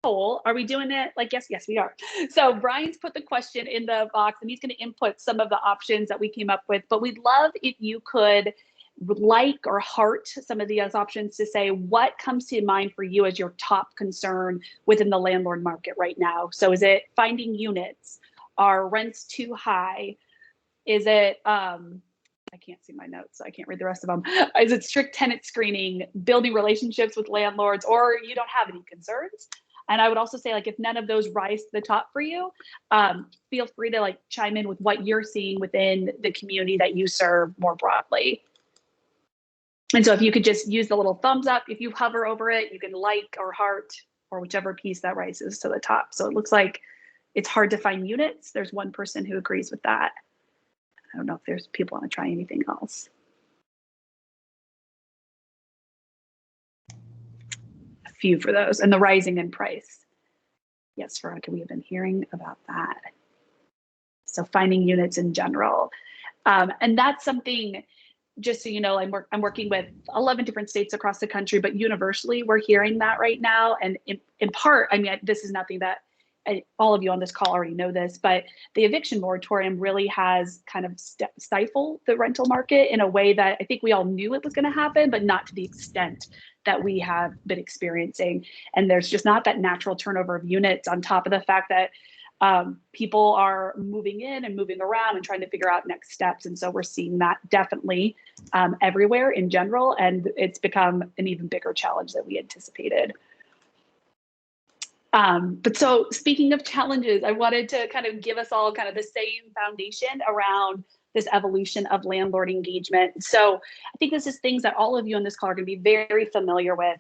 poll. Are we doing it? Like, yes, we are. So Brian's put the question in the box and he's going to input some of the options that we came up with, but we'd love if you could like or heart some of these options to say what comes to mind for you as your top concern within the landlord market right now. So is it finding units? Are rents too high? Is it, I can't see my notes, so I can't read the rest of them. Is it strict tenant screening, building relationships with landlords, or you don't have any concerns? And I would also say, like, if none of those rise to the top for you, feel free to like chime in with what you're seeing within the community that you serve more broadly. And so if you could just use the little thumbs up, if you hover over it, you can like or heart or whichever piece that rises to the top. So it looks like it's hard to find units. There's one person who agrees with that. I don't know if there's people want to try anything else. A few for those. And the rising in price. Yes, Veronica, we have been hearing about that. So finding units in general. And that's something, just so you know, I'm working with 11 different states across the country, but universally we're hearing that right now. And in part, I mean, this is nothing that all of you on this call already know this, but the eviction moratorium really has kind of stifled the rental market in a way that I think we all knew it was going to happen, but not to the extent that we have been experiencing. And there's just not that natural turnover of units, on top of the fact that people are moving in and moving around and trying to figure out next steps. And so we're seeing that definitely everywhere in general, and it's become an even bigger challenge than we anticipated. But so speaking of challenges, I wanted to kind of give us all kind of the same foundation around this evolution of landlord engagement. So I think this is things that all of you on this call are going to be very familiar with.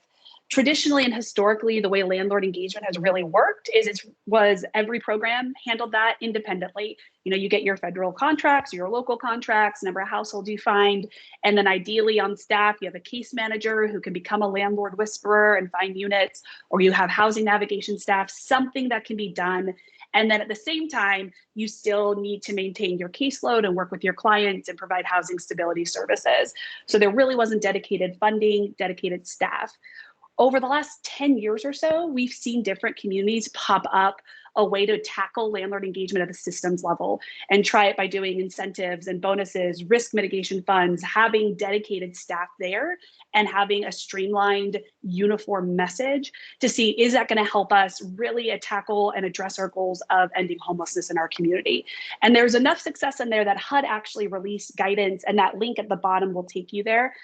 Traditionally and historically, the way landlord engagement has really worked is was every program handled that independently. You know, you get your federal contracts, your local contracts, number of households you find, and then ideally on staff, you have a case manager who can become a landlord whisperer and find units, or you have housing navigation staff, something that can be done. And then at the same time, you still need to maintain your caseload and work with your clients and provide housing stability services. So there really wasn't dedicated funding, dedicated staff. Over the last 10 years or so, we've seen different communities pop up a way to tackle landlord engagement at the systems level and try it by doing incentives and bonuses, risk mitigation funds, having dedicated staff there and having a streamlined, uniform message to see, is that going to help us really tackle and address our goals of ending homelessness in our community? And there's enough success in there that HUD actually released guidance, and that link at the bottom will take you there.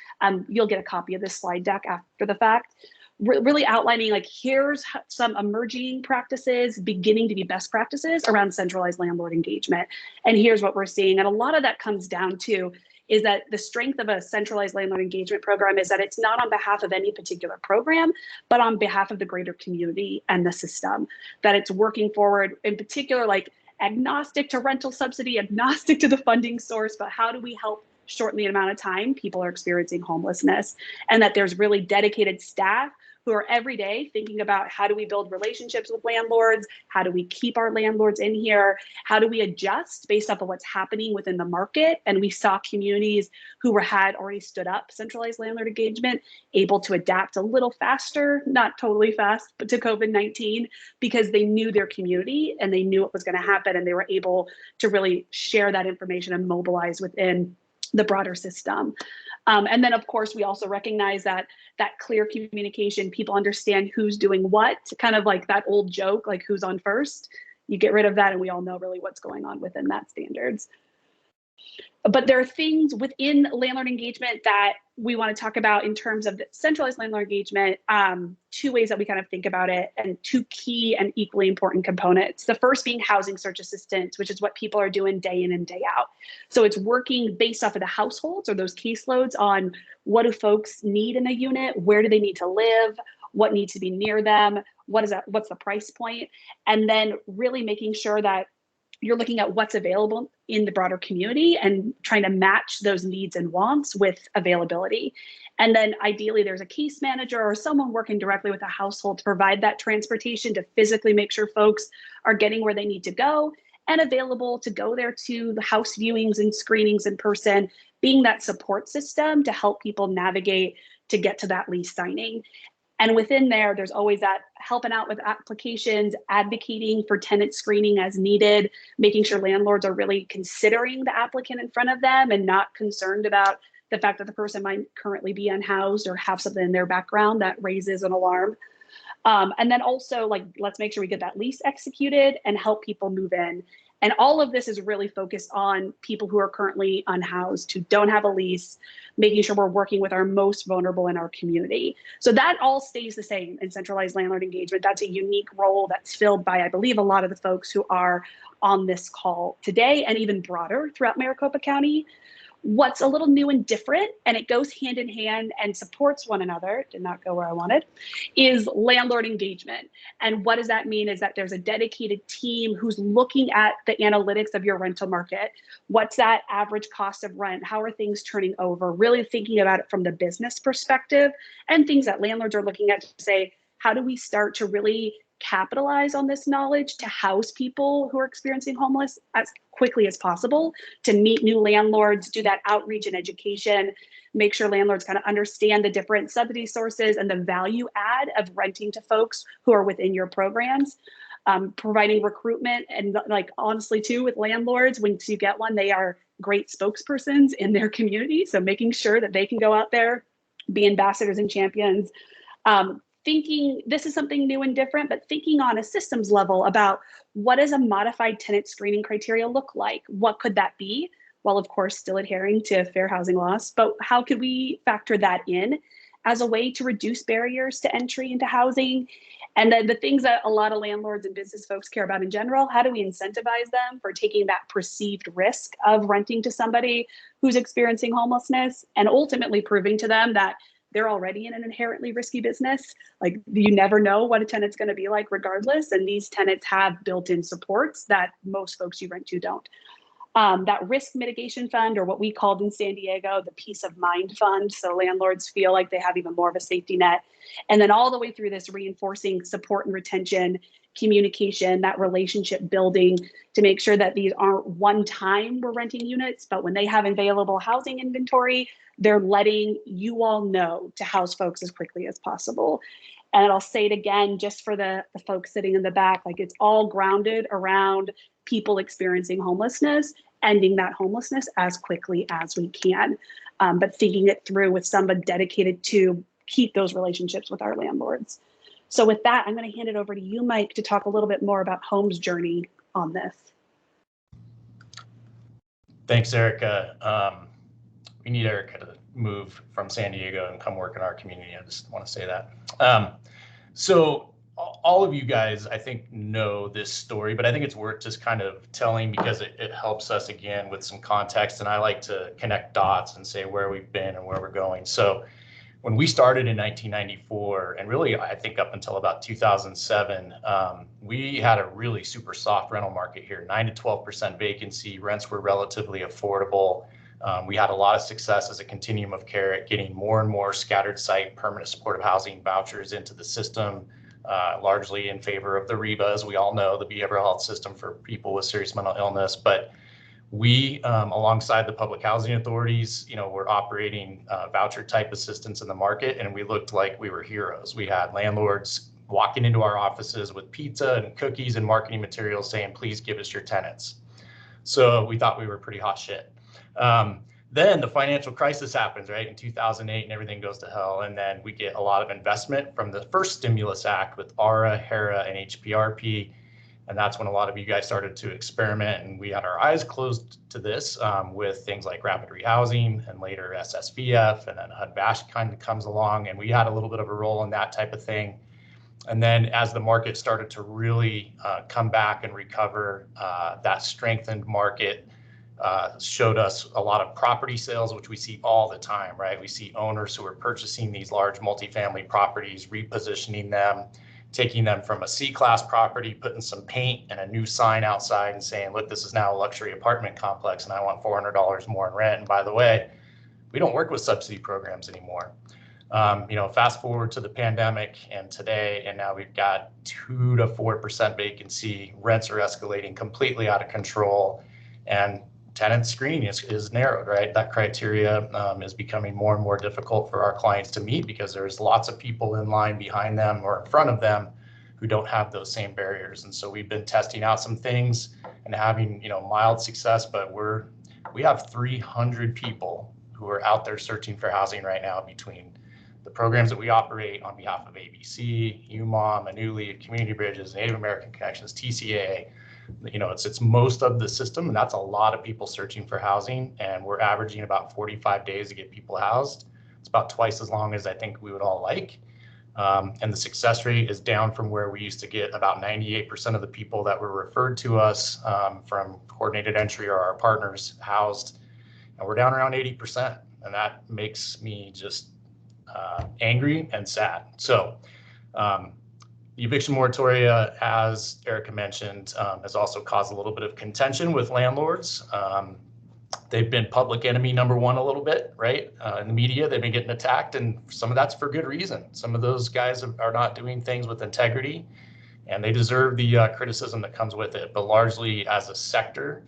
You'll get a copy of this slide deck after the fact. Really outlining, like, here's some emerging practices beginning to be best practices around centralized landlord engagement. And here's what we're seeing. And a lot of that comes down to is that the strength of a centralized landlord engagement program is that it's not on behalf of any particular program, but on behalf of the greater community and the system, that it's working forward, in particular, like agnostic to rental subsidy, agnostic to the funding source, but how do we help shorten the amount of time people are experiencing homelessness, and that there's really dedicated staff who are every day thinking about, how do we build relationships with landlords? How do we keep our landlords in here? How do we adjust based off of what's happening within the market? And we saw communities who had already stood up centralized landlord engagement able to adapt a little faster, not totally fast, but to COVID-19, because they knew their community and they knew what was going to happen, and they were able to really share that information and mobilize within the broader system. And then, of course, we also recognize that clear communication, people understand who's doing what, kind of like that old joke, like who's on first. You get rid of that and we all know really what's going on within that standards. But there are things within landlord engagement that we want to talk about in terms of the centralized landlord engagement, two ways that we kind of think about it, and two key and equally important components. The first being housing search assistance, which is what people are doing day in and day out. So it's working based off of the households or those caseloads on what do folks need in a unit, where do they need to live, what needs to be near them, what's the price point, and then really making sure that you're looking at what's available in the broader community and trying to match those needs and wants with availability. And then ideally there's a case manager or someone working directly with a household to provide that transportation to physically make sure folks are getting where they need to go and available to go there to the house viewings and screenings in person, being that support system to help people navigate to get to that lease signing. And within there, there's always that helping out with applications, advocating for tenant screening as needed, making sure landlords are really considering the applicant in front of them and not concerned about the fact that the person might currently be unhoused or have something in their background that raises an alarm. And then also, like, let's make sure we get that lease executed and help people move in. And all of this is really focused on people who are currently unhoused, who don't have a lease, making sure we're working with our most vulnerable in our community. So that all stays the same in centralized landlord engagement. That's a unique role that's filled by, I believe, a lot of the folks who are on this call today and even broader throughout Maricopa County. What's a little new and different, and it goes hand in hand and supports one another, did not go where I wanted, is landlord engagement. And what does that mean is that there's a dedicated team who's looking at the analytics of your rental market. What's that average cost of rent? How are things turning over? Really thinking about it from the business perspective and things that landlords are looking at to say, how do we start to really capitalize on this knowledge to house people who are experiencing homeless as quickly as possible, to meet new landlords, do that outreach and education, make sure landlords kind of understand the different subsidy sources and the value add of renting to folks who are within your programs, providing recruitment. And like, honestly too, with landlords, once you get one, they are great spokespersons in their community. So making sure that they can go out there, be ambassadors and champions. Thinking this is something new and different, but thinking on a systems level about what does a modified tenant screening criteria look like? What could that be? Well, of course, still adhering to fair housing laws, but how could we factor that in as a way to reduce barriers to entry into housing? And then the things that a lot of landlords and business folks care about in general, how do we incentivize them for taking that perceived risk of renting to somebody who's experiencing homelessness and ultimately proving to them that they're already in an inherently risky business. Like, you never know what a tenant's going to be like regardless. And these tenants have built-in supports that most folks you rent to don't. That risk mitigation fund, or what we called in San Diego, the peace of mind fund. So landlords feel like they have even more of a safety net. And then all the way through this, reinforcing support and retention, communication, that relationship building to make sure that these aren't one time we're renting units, but when they have available housing inventory, they're letting you all know to house folks as quickly as possible. And I'll say it again, just for the folks sitting in the back, like, it's all grounded around people experiencing homelessness, ending that homelessness as quickly as we can, but thinking it through with somebody dedicated to keep those relationships with our landlords. So with that, I'm going to hand it over to you, Mike, to talk a little bit more about HOM's journey on this. Thanks, Erica. We need Erica to move from San Diego and come work in our community. I just want to say that. So all of you guys, I think, know this story, but I think it's worth just kind of telling because it helps us again with some context. And I like to connect dots and say where we've been and where we're going. So when we started in 1994, and really, I think up until about 2007, we had a really super soft rental market here, 9 to 12% vacancy. Rents were relatively affordable. We had a lot of success as a continuum of care at getting more and more scattered site permanent supportive housing vouchers into the system, largely in favor of the REBA, as we all know, the behavioral health system for people with serious mental illness. But we, alongside the public housing authorities, were operating voucher type assistance in the market, and we looked like we were heroes. We had landlords walking into our offices with pizza and cookies and marketing materials saying, please give us your tenants. So we thought we were pretty hot shit. Then the financial crisis happens, right, in 2008, and everything goes to hell. And then we get a lot of investment from the first stimulus act with ARA, HERA, and HPRP. And that's when a lot of you guys started to experiment, and we had our eyes closed to this with things like rapid rehousing and later SSVF, and then HUD-VASH kind of comes along, and we had a little bit of a role in that type of thing. And then as the market started to really come back and recover, that strengthened market showed us a lot of property sales, which we see all the time, right? We see owners who are purchasing these large multifamily properties, repositioning them, taking them from a C-class property, putting some paint and a new sign outside and saying, look, this is now a luxury apartment complex and I want $400 more in rent. And by the way, we don't work with subsidy programs anymore. Fast forward to the pandemic and today, and now we've got 2 to 4% vacancy. Rents are escalating completely out of control, and tenant screening is narrowed, right? That criteria is becoming more and more difficult for our clients to meet because there's lots of people in line behind them or in front of them who don't have those same barriers. And so we've been testing out some things and having, mild success, but we have 300 people who are out there searching for housing right now between the programs that we operate on behalf of ABC, UMOM, A New Lead, Community Bridges, Native American Connections, TCAA. It's most of the system, and that's a lot of people searching for housing, and we're averaging about 45 days to get people housed. It's about twice as long as I think we would all like. And the success rate is down from where we used to get about 98% of the people that were referred to us from coordinated entry or our partners housed, and we're down around 80%, and that makes me just angry and sad. So the eviction moratoria, as Erica mentioned, has also caused a little bit of contention with landlords. They've been public enemy number one a little bit, right? In the media, they've been getting attacked, and some of that's for good reason. Some of those guys are not doing things with integrity, and they deserve the criticism that comes with it. But largely as a sector,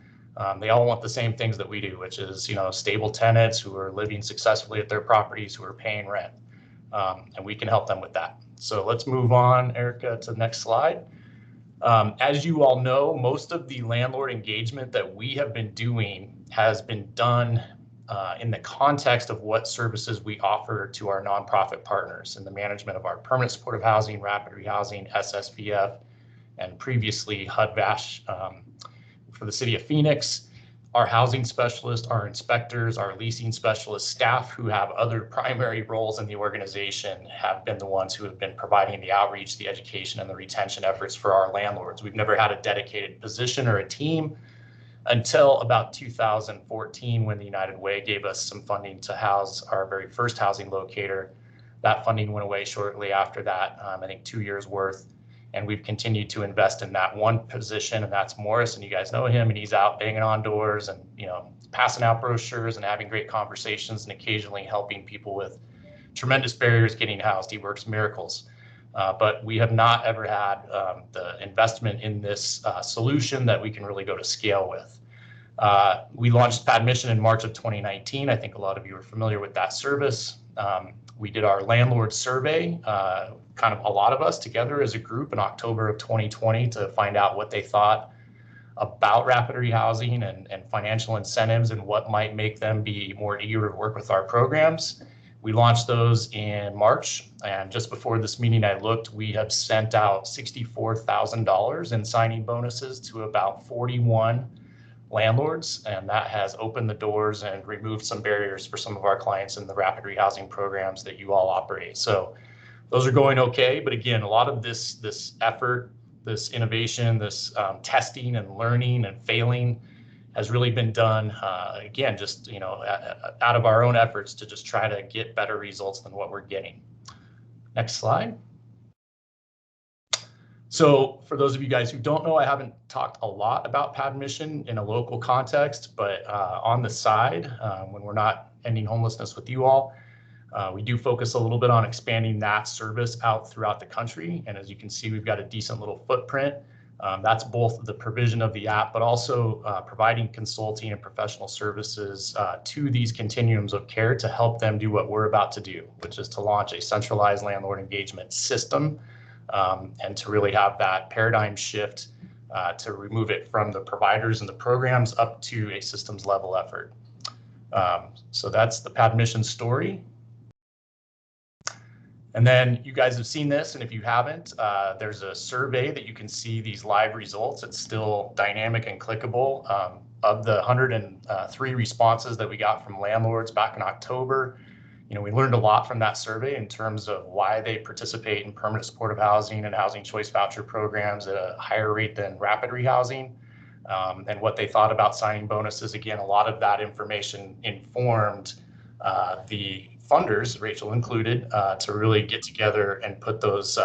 they all want the same things that we do, which is, stable tenants who are living successfully at their properties, who are paying rent. And we can help them with that. So let's move on, Erica, to the next slide. As you all know, most of the landlord engagement that we have been doing has been done in the context of what services we offer to our nonprofit partners in the management of our permanent supportive housing, rapid rehousing, SSVF, and previously HUD-VASH for the city of Phoenix. Our housing specialists, our inspectors, our leasing specialists, staff who have other primary roles in the organization have been the ones who have been providing the outreach, the education, and the retention efforts for our landlords. We've never had a dedicated position or a team until about 2014, when the United Way gave us some funding to house our very first housing locator. That funding went away shortly after that, I think 2 years worth. And we've continued to invest in that one position, and that's Morris, and you guys know him, and he's out banging on doors and, passing out brochures and having great conversations and occasionally helping people with tremendous barriers getting housed. He works miracles. But we have not ever had the investment in this solution that we can really go to scale with. We launched PadMission in March of 2019. I think a lot of you are familiar with that service. We did our landlord survey, kind of a lot of us together as a group in October of 2020 to find out what they thought about rapid rehousing and financial incentives and what might make them be more eager to work with our programs. We launched those in March, and just before this meeting I looked, we have sent out $64,000 in signing bonuses to about 41 landlords, and that has opened the doors and removed some barriers for some of our clients in the rapid rehousing programs that you all operate. So those are going okay, but again, a lot of this effort, this innovation, this testing and learning and failing has really been done, again, just out of our own efforts to just try to get better results than what we're getting. Next slide. So for those of you guys who don't know, I haven't talked a lot about PadMission in a local context, but on the side, when we're not ending homelessness with you all, we do focus a little bit on expanding that service out throughout the country. And as you can see, we've got a decent little footprint. That's both the provision of the app, but also providing consulting and professional services to these continuums of care to help them do what we're about to do, which is to launch a centralized landlord engagement system. And to really have that paradigm shift to remove it from the providers and the programs up to a systems level effort. So that's the PadMission story. And then you guys have seen this, and if you haven't, there's a survey that you can see these live results. It's still dynamic and clickable. Of the 103 responses that we got from landlords back in October, we learned a lot from that survey in terms of why they participate in permanent supportive housing and housing choice voucher programs at a higher rate than rapid rehousing, and what they thought about signing bonuses. Again, a lot of that information informed the funders, Rachel included, to really get together and put those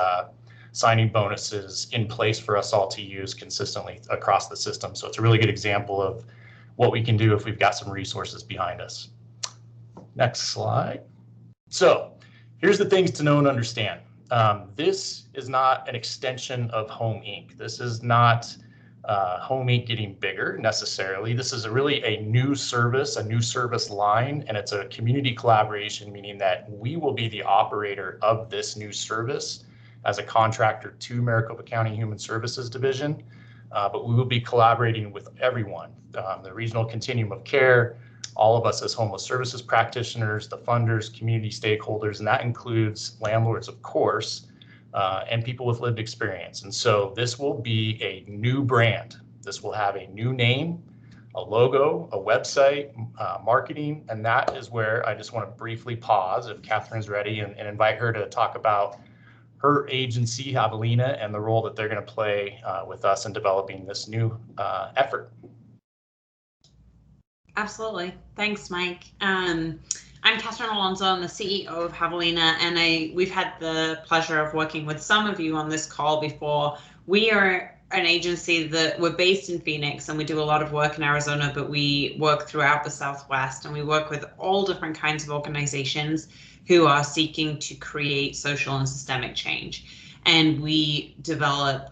signing bonuses in place for us all to use consistently across the system. So it's a really good example of what we can do if we've got some resources behind us. Next slide. So here's the things to know and understand. This is not an extension of HOM Inc. This is not HOM Inc. getting bigger necessarily. This is really a new service line, and it's a community collaboration, meaning that we will be the operator of this new service, as a contractor to Maricopa County Human Services Division. But we will be collaborating with everyone, the regional continuum of care, all of us as homeless services practitioners, the funders, community stakeholders, and that includes landlords, of course, and people with lived experience. And so this will be a new brand. This will have a new name, a logo, a website, marketing, and that is where I just want to briefly pause if Catherine's ready and invite her to talk about her agency, Javelina, and the role that they're going to play with us in developing this new effort. Absolutely. Thanks, Mike. I'm Catherine Alonso. I'm the CEO of Javelina, and we've had the pleasure of working with some of you on this call before. We are an agency that we're based in Phoenix, and we do a lot of work in Arizona, but we work throughout the Southwest, and we work with all different kinds of organizations who are seeking to create social and systemic change. And we develop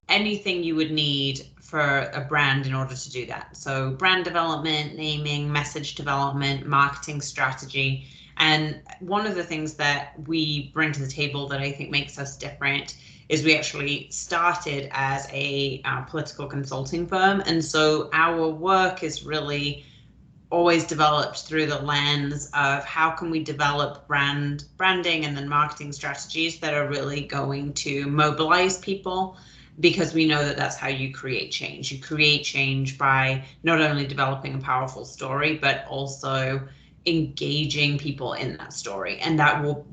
anything you would need for a brand in order to do that. So brand development, naming, message development, marketing strategy. And one of the things that we bring to the table that I think makes us different is we actually started as a political consulting firm. And so our work is really always developed through the lens of how can we develop branding and then marketing strategies that are really going to mobilize people, because we know that that's how you create change. You create change by not only developing a powerful story, but also engaging people in that story. And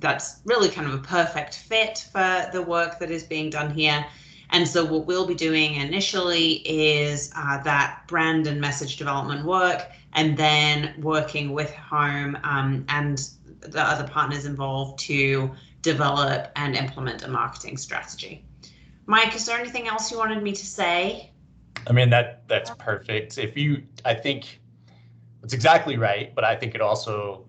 that's really kind of a perfect fit for the work that is being done here. And so what we'll be doing initially is that brand and message development work, and then working with HOM and the other partners involved to develop and implement a marketing strategy. Mike, is there anything else you wanted me to say? I mean, that's perfect. I think that's exactly right, but I think it also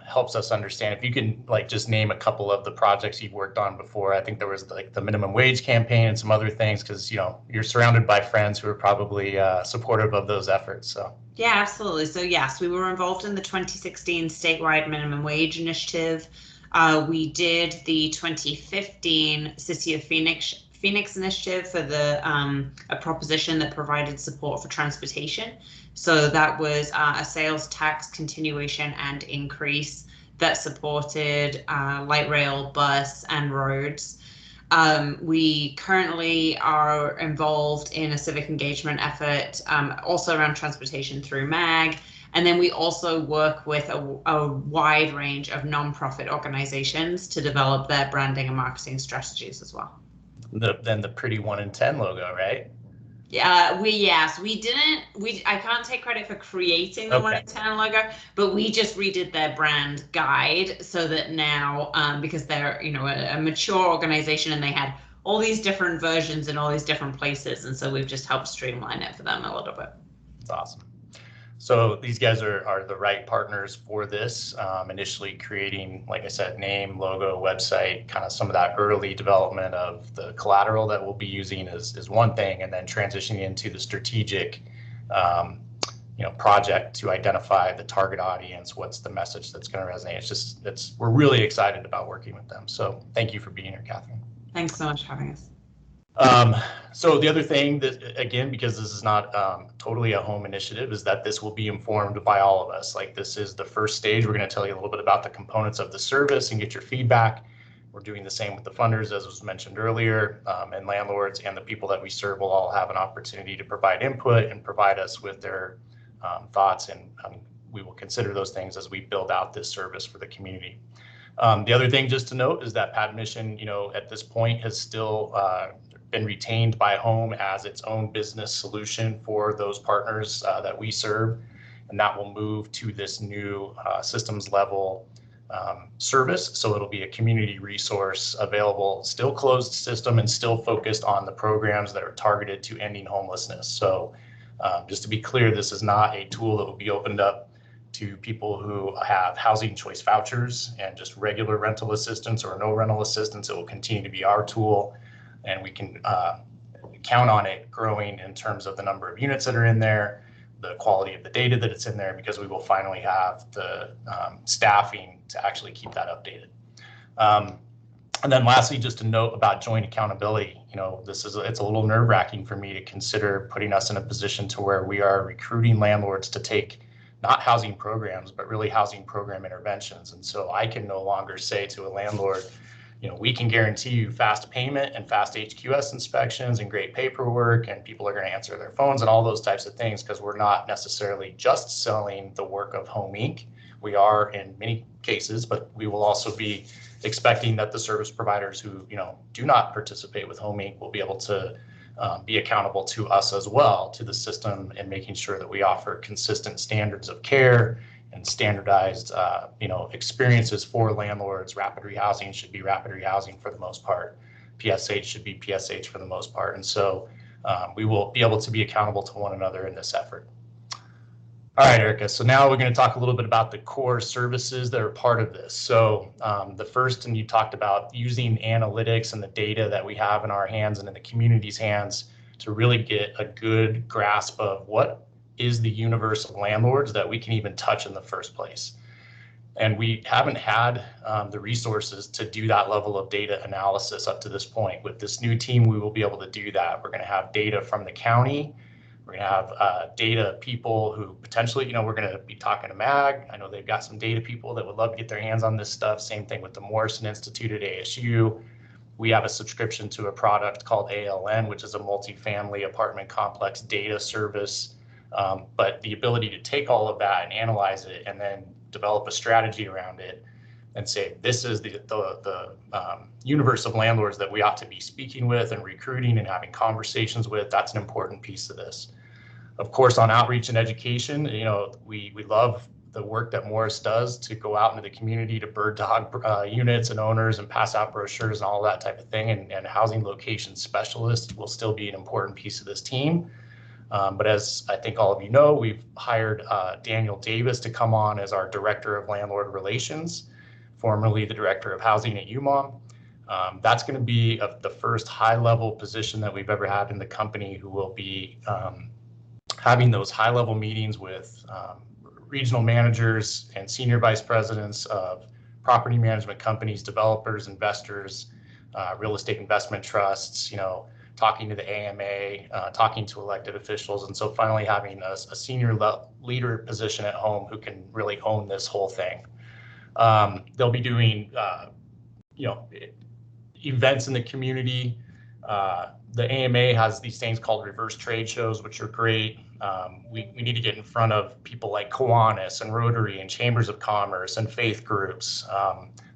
helps us understand if you can just name a couple of the projects you've worked on before. I think there was the minimum wage campaign and some other things, because you're surrounded by friends who are probably supportive of those efforts. So yeah, absolutely. So yes, we were involved in the 2016 statewide minimum wage initiative. We did the 2015 City of Phoenix initiative for a proposition that provided support for transportation. So that was a sales tax continuation and increase that supported light rail, bus, and roads. We currently are involved in a civic engagement effort also around transportation through MAG. And then we also work with a wide range of nonprofit organizations to develop their branding and marketing strategies as well. Then the pretty 1 in 10 logo, right? Yeah, I can't take credit for creating the 1 in 10 logo, but we just redid their brand guide so that now, because they're a mature organization and they had all these different versions in all these different places, and so we've just helped streamline it for them a little bit. That's awesome. So these guys are the right partners for this. Initially creating, like I said, name, logo, website, kind of some of that early development of the collateral that we'll be using is one thing, and then transitioning into the strategic, project to identify the target audience, what's the message that's going to resonate. We're really excited about working with them. So thank you for being here, Catherine. Thanks so much for having us. So the other thing that, again, because this is not totally a HOM initiative, is that this will be informed by all of us. This is the first stage. We're going to tell you a little bit about the components of the service and get your feedback. We're doing the same with the funders, as was mentioned earlier, and landlords, and the people that we serve will all have an opportunity to provide input and provide us with their thoughts, and we will consider those things as we build out this service for the community. The other thing just to note is that Pad Mission, at this point has still been retained by HOM as its own business solution for those partners that we serve, and that will move to this new systems level service. So it'll be a community resource available, still closed system and still focused on the programs that are targeted to ending homelessness. So just to be clear, this is not a tool that will be opened up to people who have housing choice vouchers and just regular rental assistance or no rental assistance. It will continue to be our tool, and we can count on it growing in terms of the number of units that are in there, the quality of the data that it's in there, because we will finally have the staffing to actually keep that updated. And then lastly, just a note about joint accountability. It's a little nerve-wracking for me to consider putting us in a position to where we are recruiting landlords to take not housing programs, but really housing program interventions. And so I can no longer say to a landlord, we can guarantee you fast payment and fast HQS inspections and great paperwork, and people are going to answer their phones and all those types of things, because we're not necessarily just selling the work of HOM Inc. We are in many cases, but we will also be expecting that the service providers who do not participate with HOM Inc. will be able to be accountable to us as well, to the system, and making sure that we offer consistent standards of care and standardized experiences for landlords. Rapid rehousing should be rapid rehousing for the most part. PSH should be PSH for the most part. And so we will be able to be accountable to one another in this effort. All right, Erica, so now we're going to talk a little bit about the core services that are part of this. So the first, and you talked about using analytics and the data that we have in our hands and in the community's hands to really get a good grasp of what is the universe of landlords that we can even touch in the first place. And we haven't had the resources to do that level of data analysis up to this point. With this new team, we will be able to do that. We're going to have data from the county. We're going to have data people who potentially, we're going to be talking to MAG. I know they've got some data people that would love to get their hands on this stuff. Same thing with the Morrison Institute at ASU. We have a subscription to a product called ALN, which is a multifamily apartment complex data service. But the ability to take all of that and analyze it and then develop a strategy around it and say, this is the universe of landlords that we ought to be speaking with and recruiting and having conversations with, that's an important piece of this. Of course, on outreach and education, we love the work that Morris does to go out into the community to bird dog units and owners and pass out brochures and all that type of thing. And housing location specialists will still be an important piece of this team. But as I think all of you know, we've hired Daniel Davis to come on as our Director of Landlord Relations, formerly the Director of Housing at UMOM. That's going to be the first high-level position that we've ever had in the company, who will be having those high-level meetings with regional managers and senior vice presidents of property management companies, developers, investors, real estate investment trusts, talking to the AMA, talking to elected officials. And so finally having a senior leader position at HOM who can really own this whole thing. They'll be doing, events in the community. The AMA has these things called reverse trade shows, which are great. We need to get in front of people like Kiwanis and Rotary and Chambers of Commerce and faith groups.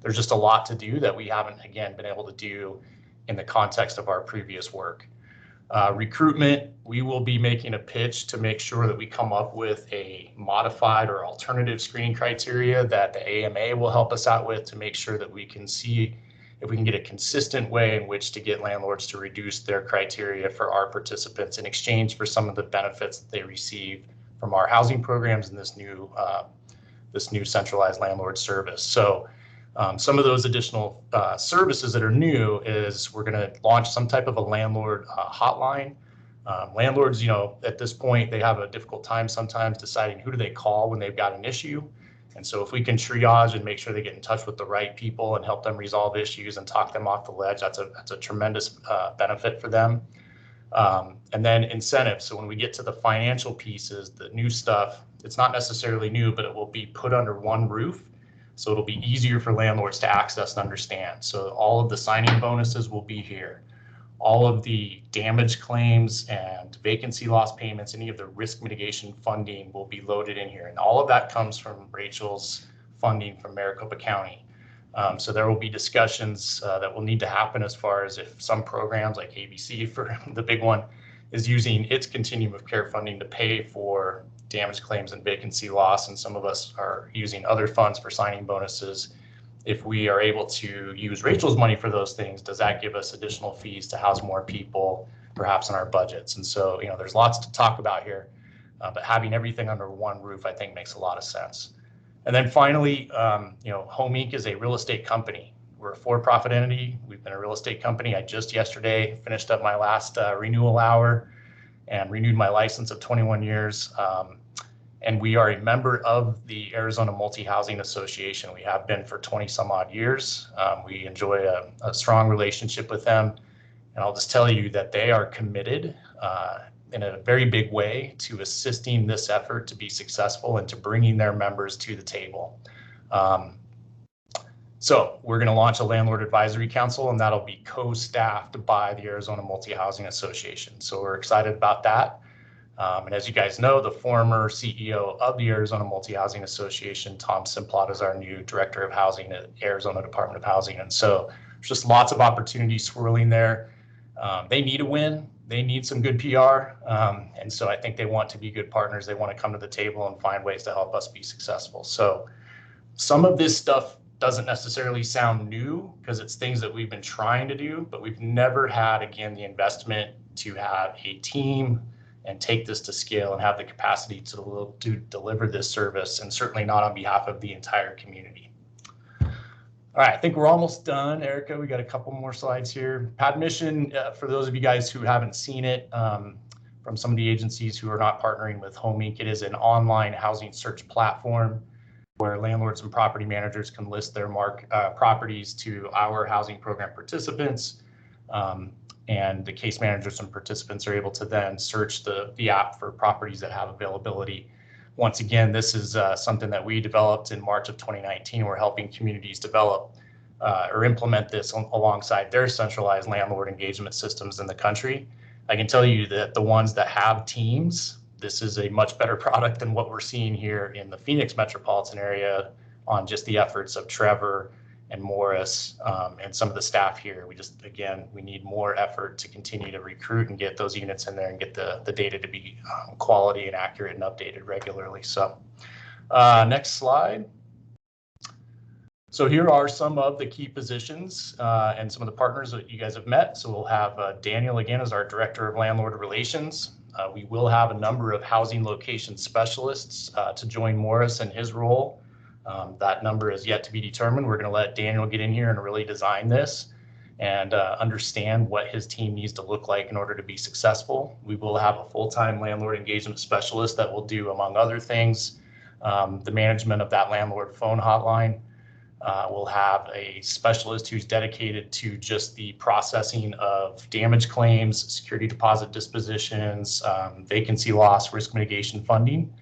There's just a lot to do that we haven't, again, been able to do in the context of our previous work. Recruitment, we will be making a pitch to make sure that we come up with a modified or alternative screening criteria that the AMA will help us out with to make sure that we can see if we can get a consistent way in which to get landlords to reduce their criteria for our participants in exchange for some of the benefits that they receive from our housing programs and this new centralized landlord service. So some of those additional services that are new is we're going to launch some type of a landlord hotline. Landlords, at this point, they have a difficult time sometimes deciding who do they call when they've got an issue. And so if we can triage and make sure they get in touch with the right people and help them resolve issues and talk them off the ledge, that's a tremendous benefit for them. And then incentives. So when we get to the financial pieces, the new stuff, it's not necessarily new, but it will be put under one roof. So it'll be easier for landlords to access and understand. So all of the signing bonuses will be here. All of the damage claims and vacancy loss payments, any of the risk mitigation funding will be loaded in here. And all of that comes from Rachel's funding from Maricopa County. So there will be discussions that will need to happen as far as if some programs like ABC, for the big one, is using its continuum of care funding to pay for damage claims and vacancy loss, and some of us are using other funds for signing bonuses. If we are able to use Rachel's money for those things, does that give us additional fees to house more people, perhaps in our budgets? And so, there's lots to talk about here, but having everything under one roof, I think, makes a lot of sense. And then finally, HOM Inc. is a real estate company. We're a for-profit entity. We've been a real estate company. I just yesterday finished up my last renewal hour and renewed my license of 21 years. and we are a member of the Arizona Multi-Housing Association. We have been for 20 some odd years. We enjoy a strong relationship with them. And I'll just tell you that they are committed in a very big way to assisting this effort to be successful and to bringing their members to the table. So we're going to launch a Landlord Advisory Council, and that'll be co-staffed by the Arizona Multi-Housing Association. So we're excited about that. And as you guys know, the former CEO of the Arizona Multi-Housing Association, Tom Simplot, is our new Director of Housing at Arizona Department of Housing. And so there's just lots of opportunities swirling there. They need a win. They need some good PR. And so I think they want to be good partners. They want to come to the table and find ways to help us be successful. So some of this stuff doesn't necessarily sound new because it's things that we've been trying to do, but we've never had, again, the investment to have a team and take this to scale and have the capacity to deliver this service, and certainly not on behalf of the entire community. All right, I think we're almost done, Erica. We got a couple more slides here. Padmission, for those of you guys who haven't seen it, from some of the agencies who are not partnering with HOM Inc., it is an online housing search platform where landlords and property managers can list their properties to our housing program participants. And the case managers and participants are able to then search the app for properties that have availability. Once again, this is something that we developed in March of 2019. We're helping communities develop or implement this alongside their centralized landlord engagement systems in the country. I can tell you that the ones that have teams, this is a much better product than what we're seeing here in the Phoenix metropolitan area on just the efforts of Trevor and Morris and some of the staff here. We need more effort to continue to recruit and get those units in there and get the data to be quality and accurate and updated regularly. So next slide. So here are some of the key positions and some of the partners that you guys have met. So we'll have Daniel again as our Director of Landlord Relations. We will have a number of housing location specialists to join Morris in his role. That number is yet to be determined. We're going to let Daniel get in here and really design this and understand what his team needs to look like in order to be successful. We will have a full-time landlord engagement specialist that will do, among other things, the management of that landlord phone hotline. We'll have a specialist who's dedicated to just the processing of damage claims, security deposit dispositions, vacancy loss, risk mitigation funding.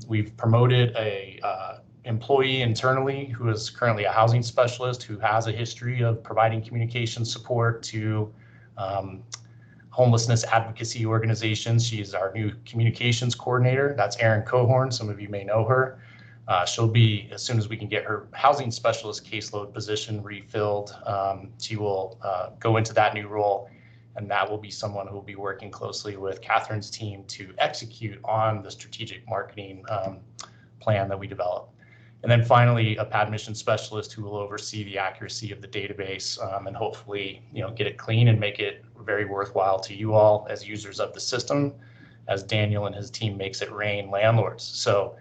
We've promoted a employee internally who is currently a housing specialist who has a history of providing communication support to homelessness advocacy organizations. She's our new communications coordinator. That's Erin Cohorn. Some of you may know her. She'll be, as soon as we can get her housing specialist caseload position refilled, she will go into that new role, and that will be someone who will be working closely with Catherine's team to execute on the strategic marketing plan that we develop. And then finally, a Padmission specialist who will oversee the accuracy of the database and hopefully, get it clean and make it very worthwhile to you all as users of the system, as Daniel and his team makes it rain landlords. So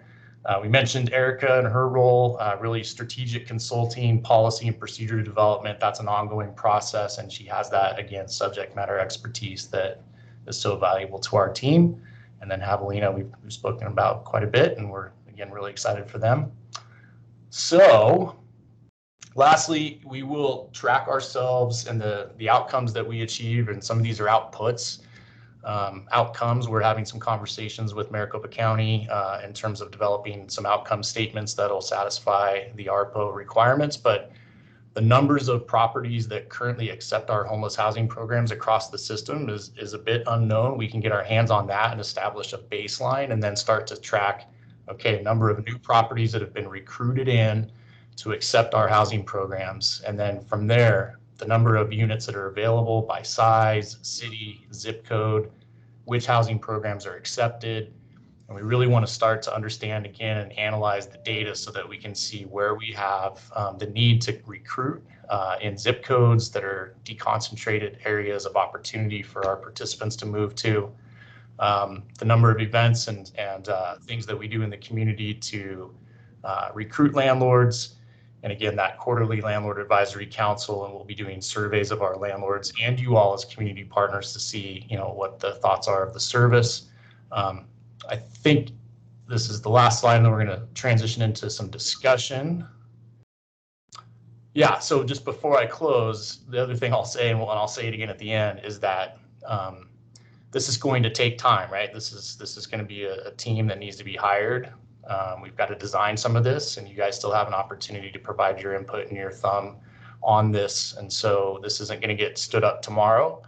we mentioned Erica and her role, really strategic consulting, policy and procedure development. That's an ongoing process, and she has that, again, subject matter expertise that is so valuable to our team. And then Javelina, we've spoken about quite a bit, and we're, again, really excited for them. So lastly, we will track ourselves and the outcomes that we achieve, and some of these are outputs. Outcomes, we're having some conversations with Maricopa County in terms of developing some outcome statements that'll satisfy the ARPO requirements, but the numbers of properties that currently accept our homeless housing programs across the system is a bit unknown. We can get our hands on that and establish a baseline and then start to track, okay, number of new properties that have been recruited in to accept our housing programs. And then from there, the number of units that are available by size, city, zip code, which housing programs are accepted. And we really want to start to understand again and analyze the data so that we can see where we have the need to recruit in zip codes that are deconcentrated areas of opportunity for our participants to move to. The number of events and things that we do in the community to recruit landlords. And again, that quarterly landlord advisory council, and we'll be doing surveys of our landlords and you all as community partners to see, what the thoughts are of the service. I think this is the last slide, and then we're going to transition into some discussion. Yeah, so just before I close, the other thing I'll say, and I'll say it again at the end, is that this is going to take time, right? This is going to be a team that needs to be hired. We've got to design some of this, and you guys still have an opportunity to provide your input and your thumb on this. And so this isn't going to get stood up tomorrow,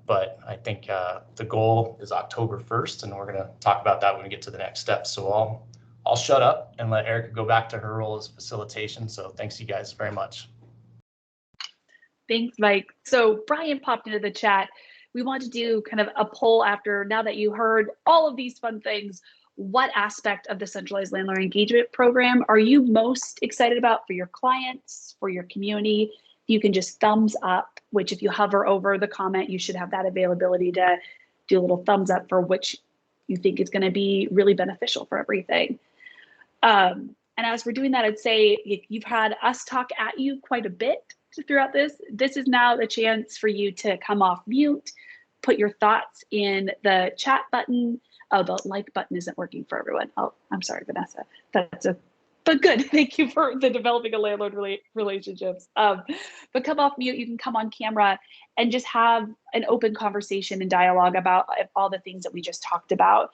but I think the goal is October 1st, and we're going to talk about that when we get to the next steps. So I'll shut up and let Erica go back to her role as facilitation. So thanks you guys very much. Thanks, Mike. So Brian popped into the chat. We want to do kind of a poll after, now that you heard all of these fun things, what aspect of the Centralized Landlord Engagement Program are you most excited about for your clients, for your community? You can just thumbs up, which if you hover over the comment, you should have that availability to do a little thumbs up for which you think is going to be really beneficial for everything. And as we're doing that, I'd say if you've had us talk at you quite a bit throughout this is now the chance for you to come off mute, put your thoughts in the chat button. Oh, the like button isn't working for everyone. Oh, I'm sorry, Vanessa. But good. Thank you for the developing a landlord relationships. But come off mute. You can come on camera and just have an open conversation and dialogue about all the things that we just talked about.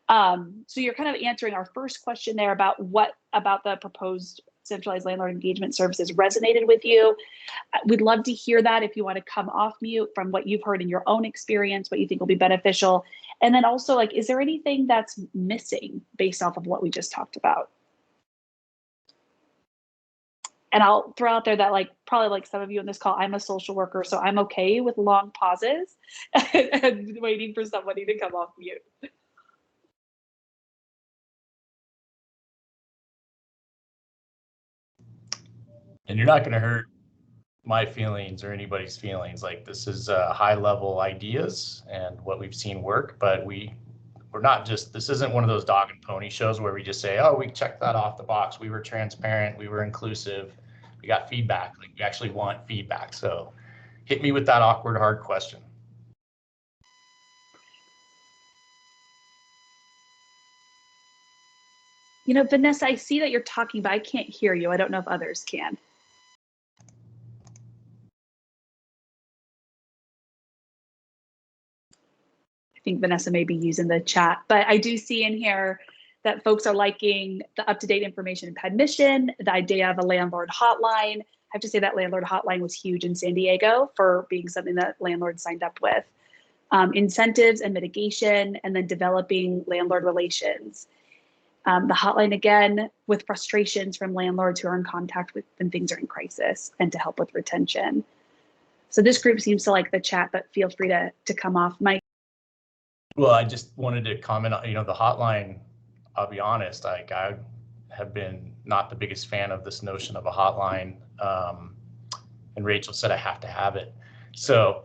So you're kind of answering our first question there about what about the proposed centralized landlord engagement services resonated with you. We'd love to hear that if you want to come off mute from what you've heard in your own experience, what you think will be beneficial. And then also, like, is there anything that's missing based off of what we just talked about? And I'll throw out there that, like, probably like some of you on this call, I'm a social worker, so I'm okay with long pauses and waiting for somebody to come off mute. And you're not going to hurt my feelings or anybody's feelings. Like, this is high level ideas and what we've seen work, but we're not just, this isn't one of those dog and pony shows where we just say, oh, we checked that off the box. We were transparent. We were inclusive. We got feedback. Like, we actually want feedback. So hit me with that awkward, hard question. You know, Vanessa, I see that you're talking, but I can't hear you. I don't know if others can. I think Vanessa may be using the chat, but I do see in here that folks are liking the up-to-date information and admission, the idea of a landlord hotline. I have to say that landlord hotline was huge in San Diego for being something that landlords signed up with. Incentives and mitigation, and then developing landlord relations. The hotline, again, with frustrations from landlords who are in contact with when things are in crisis, and to help with retention. So this group seems to like the chat, but feel free to come off. Mike. Well, I just wanted to comment on, the hotline. I'll be honest, like, I have been not the biggest fan of this notion of a hotline. And Rachel said I have to have it. So,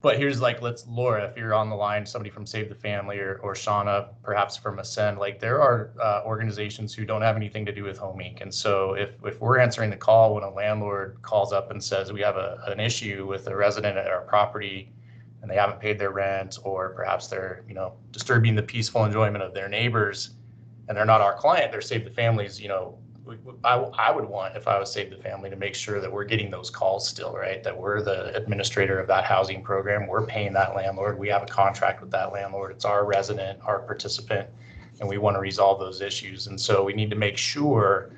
but here's, like, Laura, if you're on the line, somebody from Save the Family or Shauna, perhaps from Ascend, like, there are organizations who don't have anything to do with Home Inc. And so if we're answering the call when a landlord calls up and says we have an issue with a resident at our property and they haven't paid their rent, or perhaps they're, disturbing the peaceful enjoyment of their neighbors, and they're not our client, they're Save the Families, I would want, if I was Save the Family, to make sure that we're getting those calls still, right? That we're the administrator of that housing program. We're paying that landlord. We have a contract with that landlord. It's our resident, our participant, and we want to resolve those issues. And so we need to make sure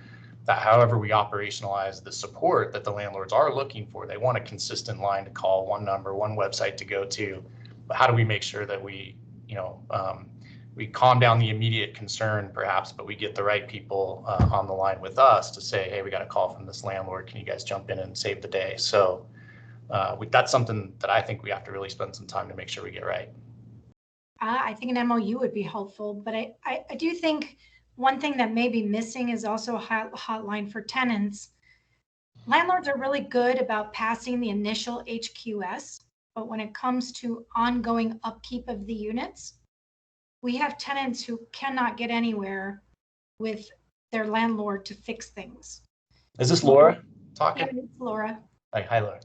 that however we operationalize the support that the landlords are looking for, they want a consistent line to call, one number, one website to go to. But how do we make sure that we, we calm down the immediate concern, perhaps, but we get the right people on the line with us to say, hey, we got a call from this landlord. Can you guys jump in and save the day? So that's something that I think we have to really spend some time to make sure we get right. I think an MOU would be helpful, but I do think one thing that may be missing is also a hotline for tenants. Landlords are really good about passing the initial HQS, but when it comes to ongoing upkeep of the units, we have tenants who cannot get anywhere with their landlord to fix things. Is this Laura talking? Yeah, it's Laura. Hi, Laura.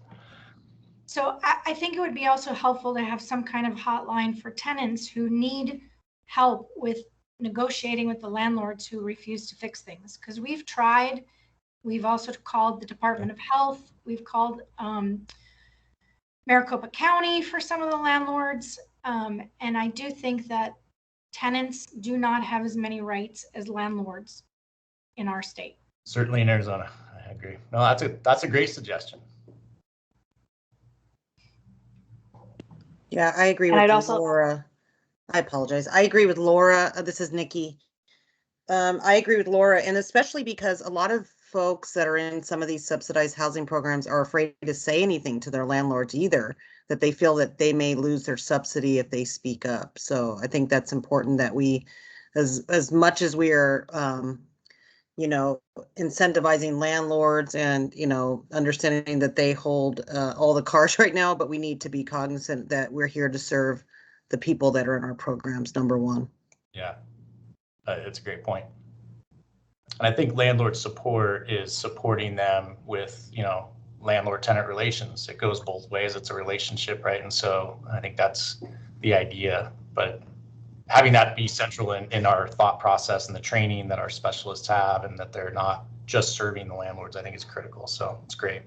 So I think it would be also helpful to have some kind of hotline for tenants who need help with negotiating with the landlords who refuse to fix things. Because we've tried, we've also called the Department of Health, we've called Maricopa County for some of the landlords. And I do think that tenants do not have as many rights as landlords in our state. Certainly in Arizona, I agree. No, that's a great suggestion. Yeah, I agree And with I'd also- Laura. I apologize. I agree with Laura. This is Nikki. I agree with Laura, and especially because a lot of folks that are in some of these subsidized housing programs are afraid to say anything to their landlords either, that they feel that they may lose their subsidy if they speak up. So I think that's important that we, as much as we are, you know, incentivizing landlords and, you know, understanding that they hold all the cards right now, but we need to be cognizant that we're here to serve the people that are in our programs, number one. Yeah, it's a great point. And I think landlord support is supporting them with, you know, landlord-tenant relations. It goes both ways. It's a relationship, right? And so I think that's the idea. But having that be central in our thought process and the training that our specialists have, and that they're not just serving the landlords, I think is critical. So it's great.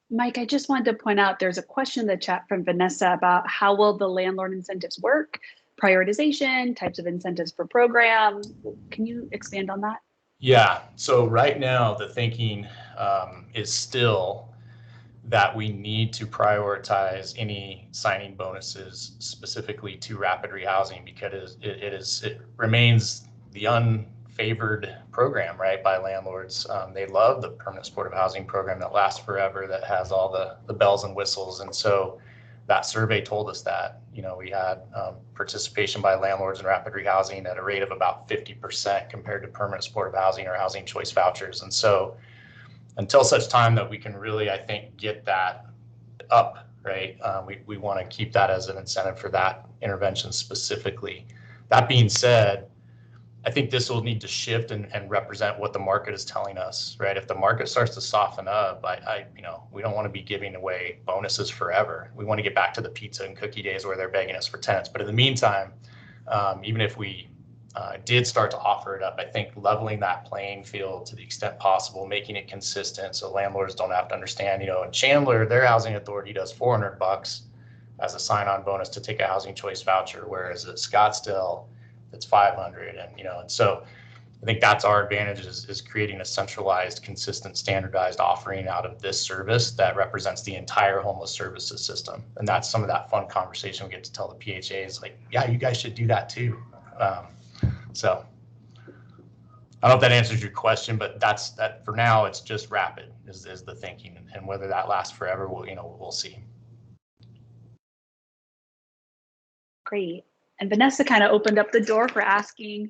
Mike, I just wanted to point out there's a question in the chat from Vanessa about how will the landlord incentives work? Prioritization, types of incentives per program. Can you expand on that? Yeah, so right now the thinking is still that we need to prioritize any signing bonuses specifically to rapid rehousing, because it remains the unfavored program, right, by landlords. They love the permanent supportive housing program that lasts forever, that has all the bells and whistles. And so that survey told us that, you know, we had participation by landlords in rapid rehousing at a rate of about 50% compared to permanent supportive housing or housing choice vouchers. And so until such time that we can really, I think, get that up, right, we want to keep that as an incentive for that intervention specifically. That being said, I think this will need to shift and represent what the market is telling us, right? If the market starts to soften up, you know, we don't want to be giving away bonuses forever. We want to get back to the pizza and cookie days where they're begging us for tenants. But in the meantime, even if we did start to offer it up, I think leveling that playing field to the extent possible, making it consistent so landlords don't have to understand, you know, in Chandler, their housing authority does $400 as a sign-on bonus to take a housing choice voucher, whereas at Scottsdale, it's 500. And, you know, and so I think that's our advantage is creating a centralized, consistent, standardized offering out of this service that represents the entire homeless services system. And that's some of that fun conversation we get to tell the PHAs, like, yeah, you guys should do that too. So I don't know if that answers your question, but that's that for now. It's just rapid is the thinking, and whether that lasts forever, we'll see. Great. And Vanessa kind of opened up the door for asking,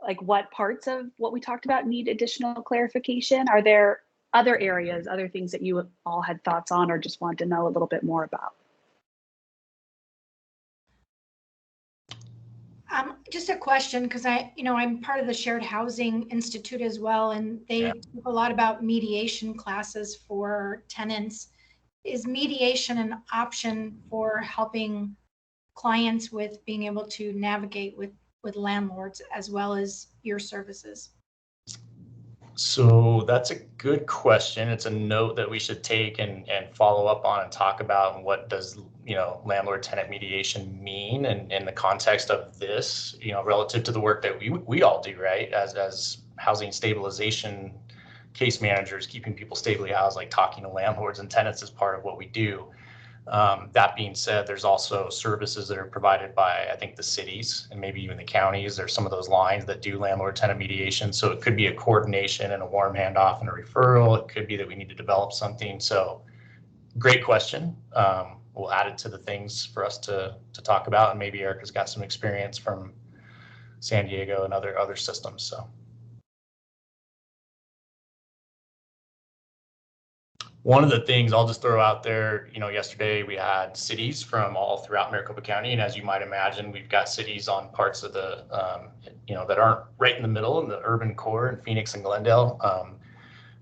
like, what parts of what we talked about need additional clarification? Are there other areas, other things that you all had thoughts on or just wanted to know a little bit more about? Just a question, because I'm part of the Shared Housing Institute as well, and they talk a lot about mediation classes for tenants. Is mediation an option for helping clients with being able to navigate with landlords as well as your services? So that's a good question. It's a note that we should take and follow up on and talk about. And what does, you know, landlord tenant mediation mean and in the context of this, you know, relative to the work that we all do, right? As housing stabilization case managers, keeping people stably housed, like talking to landlords and tenants is part of what we do. That being said, there's also services that are provided by, I think, the cities and maybe even the counties. There's some of those lines that do landlord tenant mediation. So it could be a coordination and a warm handoff and a referral. It could be that we need to develop something. So great question. We'll add it to the things for us to talk about. And maybe Erica's got some experience from San Diego and other systems. So. One of the things I'll just throw out there, you know, yesterday we had cities from all throughout Maricopa County. And as you might imagine, we've got cities on parts of the, you know, that aren't right in the middle in the urban core in Phoenix and Glendale,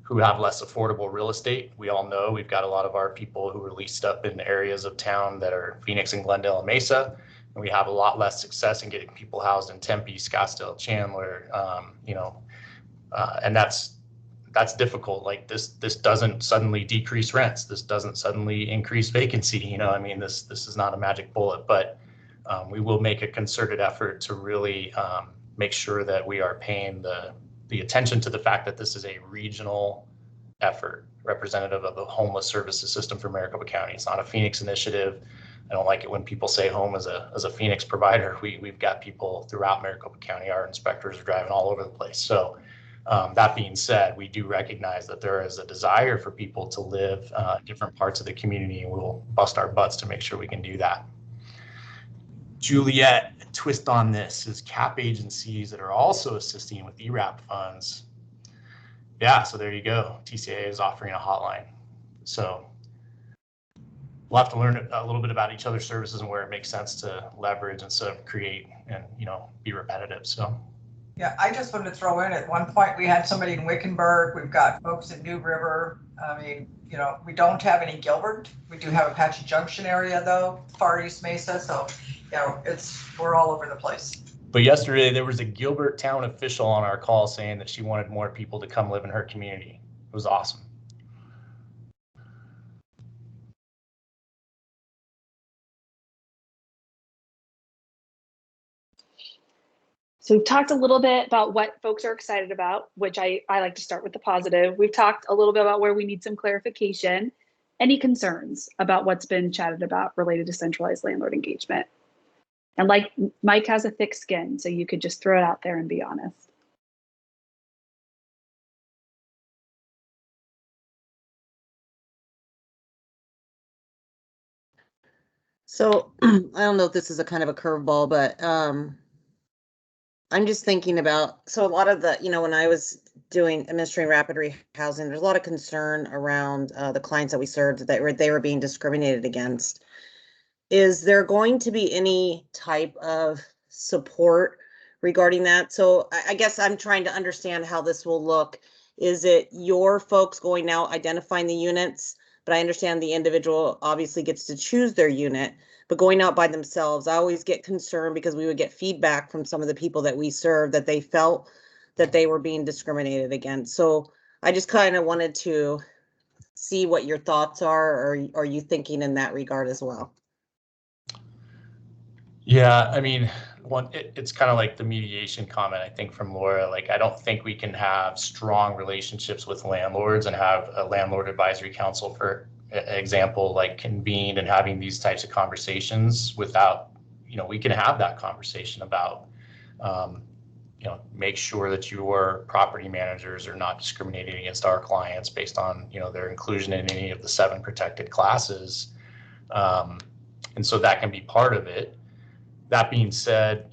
who have less affordable real estate. We all know we've got a lot of our people who are leased up in areas of town that are Phoenix and Glendale and Mesa. and we have a lot less success in getting people housed in Tempe, Scottsdale, Chandler, and that's difficult. Like this doesn't suddenly decrease rents. This doesn't suddenly increase vacancy. I mean, this is not a magic bullet, but we will make a concerted effort to really make sure that we are paying the attention to the fact that this is a regional effort representative of the homeless services system for Maricopa County. It's not a Phoenix initiative. I don't like it when people say home as a Phoenix provider. We've got people throughout Maricopa County. Our inspectors are driving all over the place. So that being said, we do recognize that there is a desire for people to live in different parts of the community, and we'll bust our butts to make sure we can do that. Juliet, a twist on this is CAP agencies that are also assisting with ERAP funds. Yeah, so there you go. TCA is offering a hotline. So we'll have to learn a little bit about each other's services and where it makes sense to leverage instead of create and be repetitive. So yeah, I just wanted to throw in, at one point we had somebody in Wickenburg. We've got folks in New River. I mean, we don't have any Gilbert. We do have Apache Junction area though, Far East Mesa. So we're all over the place. But yesterday there was a Gilbert town official on our call saying that she wanted more people to come live in her community. It was awesome. So we've talked a little bit about what folks are excited about, which I like to start with the positive. We've talked a little bit about where we need some clarification. Any concerns about what's been chatted about related to centralized landlord engagement? And like Mike has a thick skin, so you could just throw it out there and be honest. So I don't know if this is a kind of a curveball, but I'm just thinking about, so a lot of the, when I was administering rapid rehousing, there's a lot of concern around the clients that we served that they were being discriminated against. Is there going to be any type of support regarding that? So I guess I'm trying to understand how this will look. Is it your folks going out identifying the units? But I understand the individual obviously gets to choose their unit, but going out by themselves, I always get concerned because we would get feedback from some of the people that we serve that they felt that they were being discriminated against. So I just kind of wanted to see what your thoughts are, or are you thinking in that regard as well? Yeah, I mean, it's kind of like the mediation comment, I think, from Laura. Like, I don't think we can have strong relationships with landlords and have a landlord advisory council, for example, like convened and having these types of conversations without, we can have that conversation about, make sure that your property managers are not discriminating against our clients based on, their inclusion in any of the 7 protected classes. And so that can be part of it. That being said,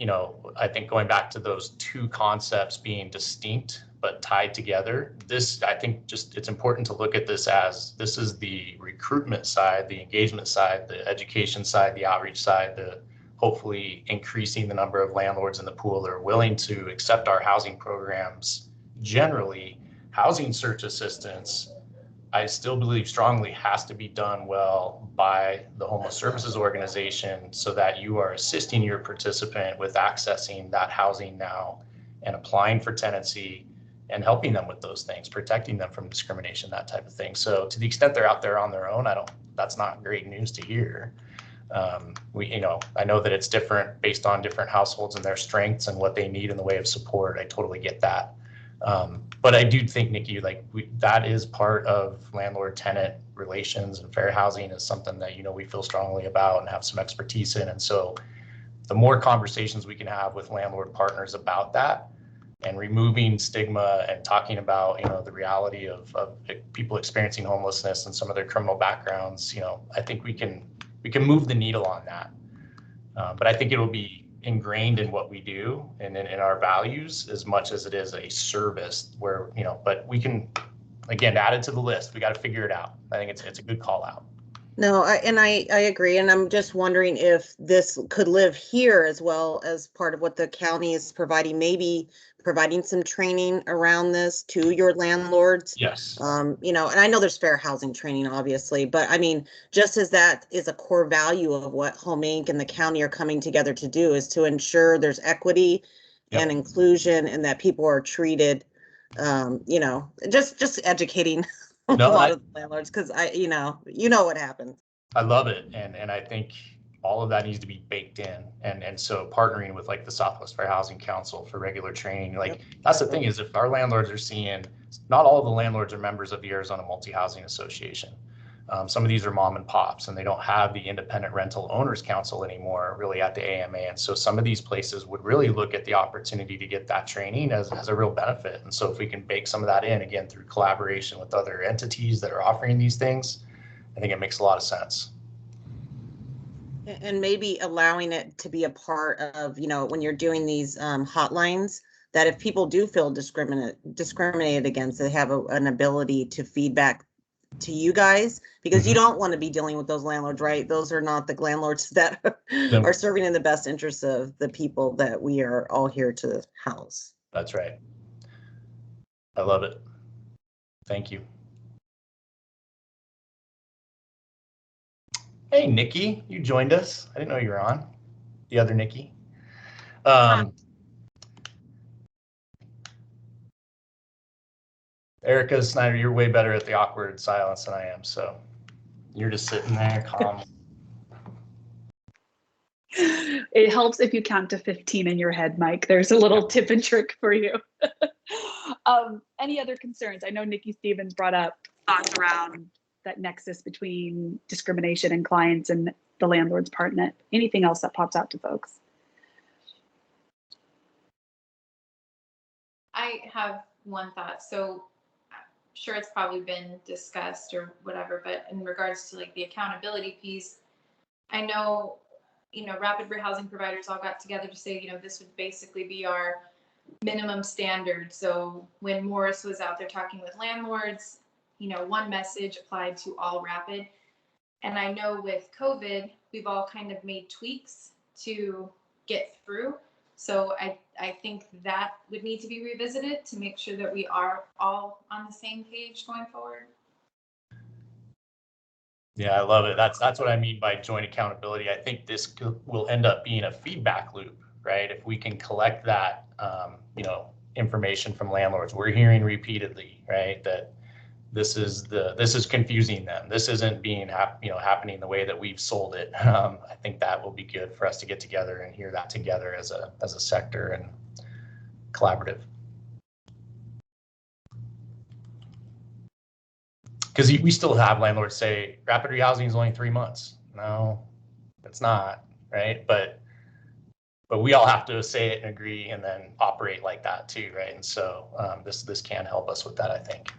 I think going back to those 2 concepts being distinct but tied together, I think it's important to look at this as this is the recruitment side, the engagement side, the education side, the outreach side, the hopefully increasing the number of landlords in the pool that are willing to accept our housing programs. Generally, housing search assistance, I still believe strongly, has to be done well by the homeless services organization so that you are assisting your participant with accessing that housing now and applying for tenancy and helping them with those things, protecting them from discrimination, that type of thing. So to the extent they're out there on their own, that's not great news to hear. I know that it's different based on different households and their strengths and what they need in the way of support. I totally get that. But I do think, Nikki, that is part of landlord-tenant relations, and fair housing is something that, we feel strongly about and have some expertise in. And so the more conversations we can have with landlord partners about that and removing stigma and talking about, the reality of people experiencing homelessness and some of their criminal backgrounds, I think we can move the needle on that. But I think it'll be ingrained in what we do and in our values as much as it is a service but we can, again, add it to the list. We got to figure it out. I think it's a good call out. No, I agree. And I'm just wondering if this could live here as well as part of what the county is providing, maybe providing some training around this to your landlords. Yes. You know, and I know there's fair housing training, obviously, but I mean, just as that is a core value of what Home Inc. and the county are coming together to do, is to ensure there's equity and inclusion and that people are treated, you know, just educating a No, lot of landlords, because you know what happens. I love it. And I think all of that needs to be baked in. And so partnering with like the Southwest Fair Housing Council for regular training, like that's the thing, is if our landlords are seeing, not all of the landlords are members of the Arizona Multi-Housing Association. Some of these are mom and pops, and they don't have the Independent Rental Owners Council anymore really at the AMA. And so some of these places would really look at the opportunity to get that training as a real benefit. And so if we can bake some of that in, again, through collaboration with other entities that are offering these things, I think it makes a lot of sense. And maybe allowing it to be a part of, you know, when you're doing these hotlines, that if people do feel discriminated against, they have an ability to feedback to you guys, because you don't want to be dealing with those landlords, right? Those are not the landlords that are serving in the best interests of the people that we are all here to house. That's right. I love it. Thank you. Hey, Nikki, you joined us. I didn't know you were on. The other Nikki. Erica Snyder, you're way better at the awkward silence than I am. So you're just sitting there calm. It helps if you count to 15 in your head, Mike. There's a little tip and trick for you. Any other concerns? I know Nikki Stevens brought up thoughts around that nexus between discrimination and clients and the landlord's part in it. Anything else that pops out to folks? I have one thought. So I'm sure it's probably been discussed or whatever, but in regards to like the accountability piece, I know, you know, rapid rehousing providers all got together to say, you know, this would basically be our minimum standard. So when Morris was out there talking with landlords, you know, one message applied to all rapid. And I know with COVID, we've all kind of made tweaks to get through. So I think that would need to be revisited to make sure that we are all on the same page going forward. Yeah, I love it. That's what I mean by joint accountability. I think this will end up being a feedback loop, right? If we can collect that, you know, information from landlords, we're hearing repeatedly, right, that this is confusing them. This isn't being happening the way that we've sold it. I think that will be good for us to get together and hear that together as a sector and collaborative. Because we still have landlords say rapid rehousing is only 3 months. No, it's not, right? But we all have to say it and agree and then operate like that too, right? And so this can help us with that, I think.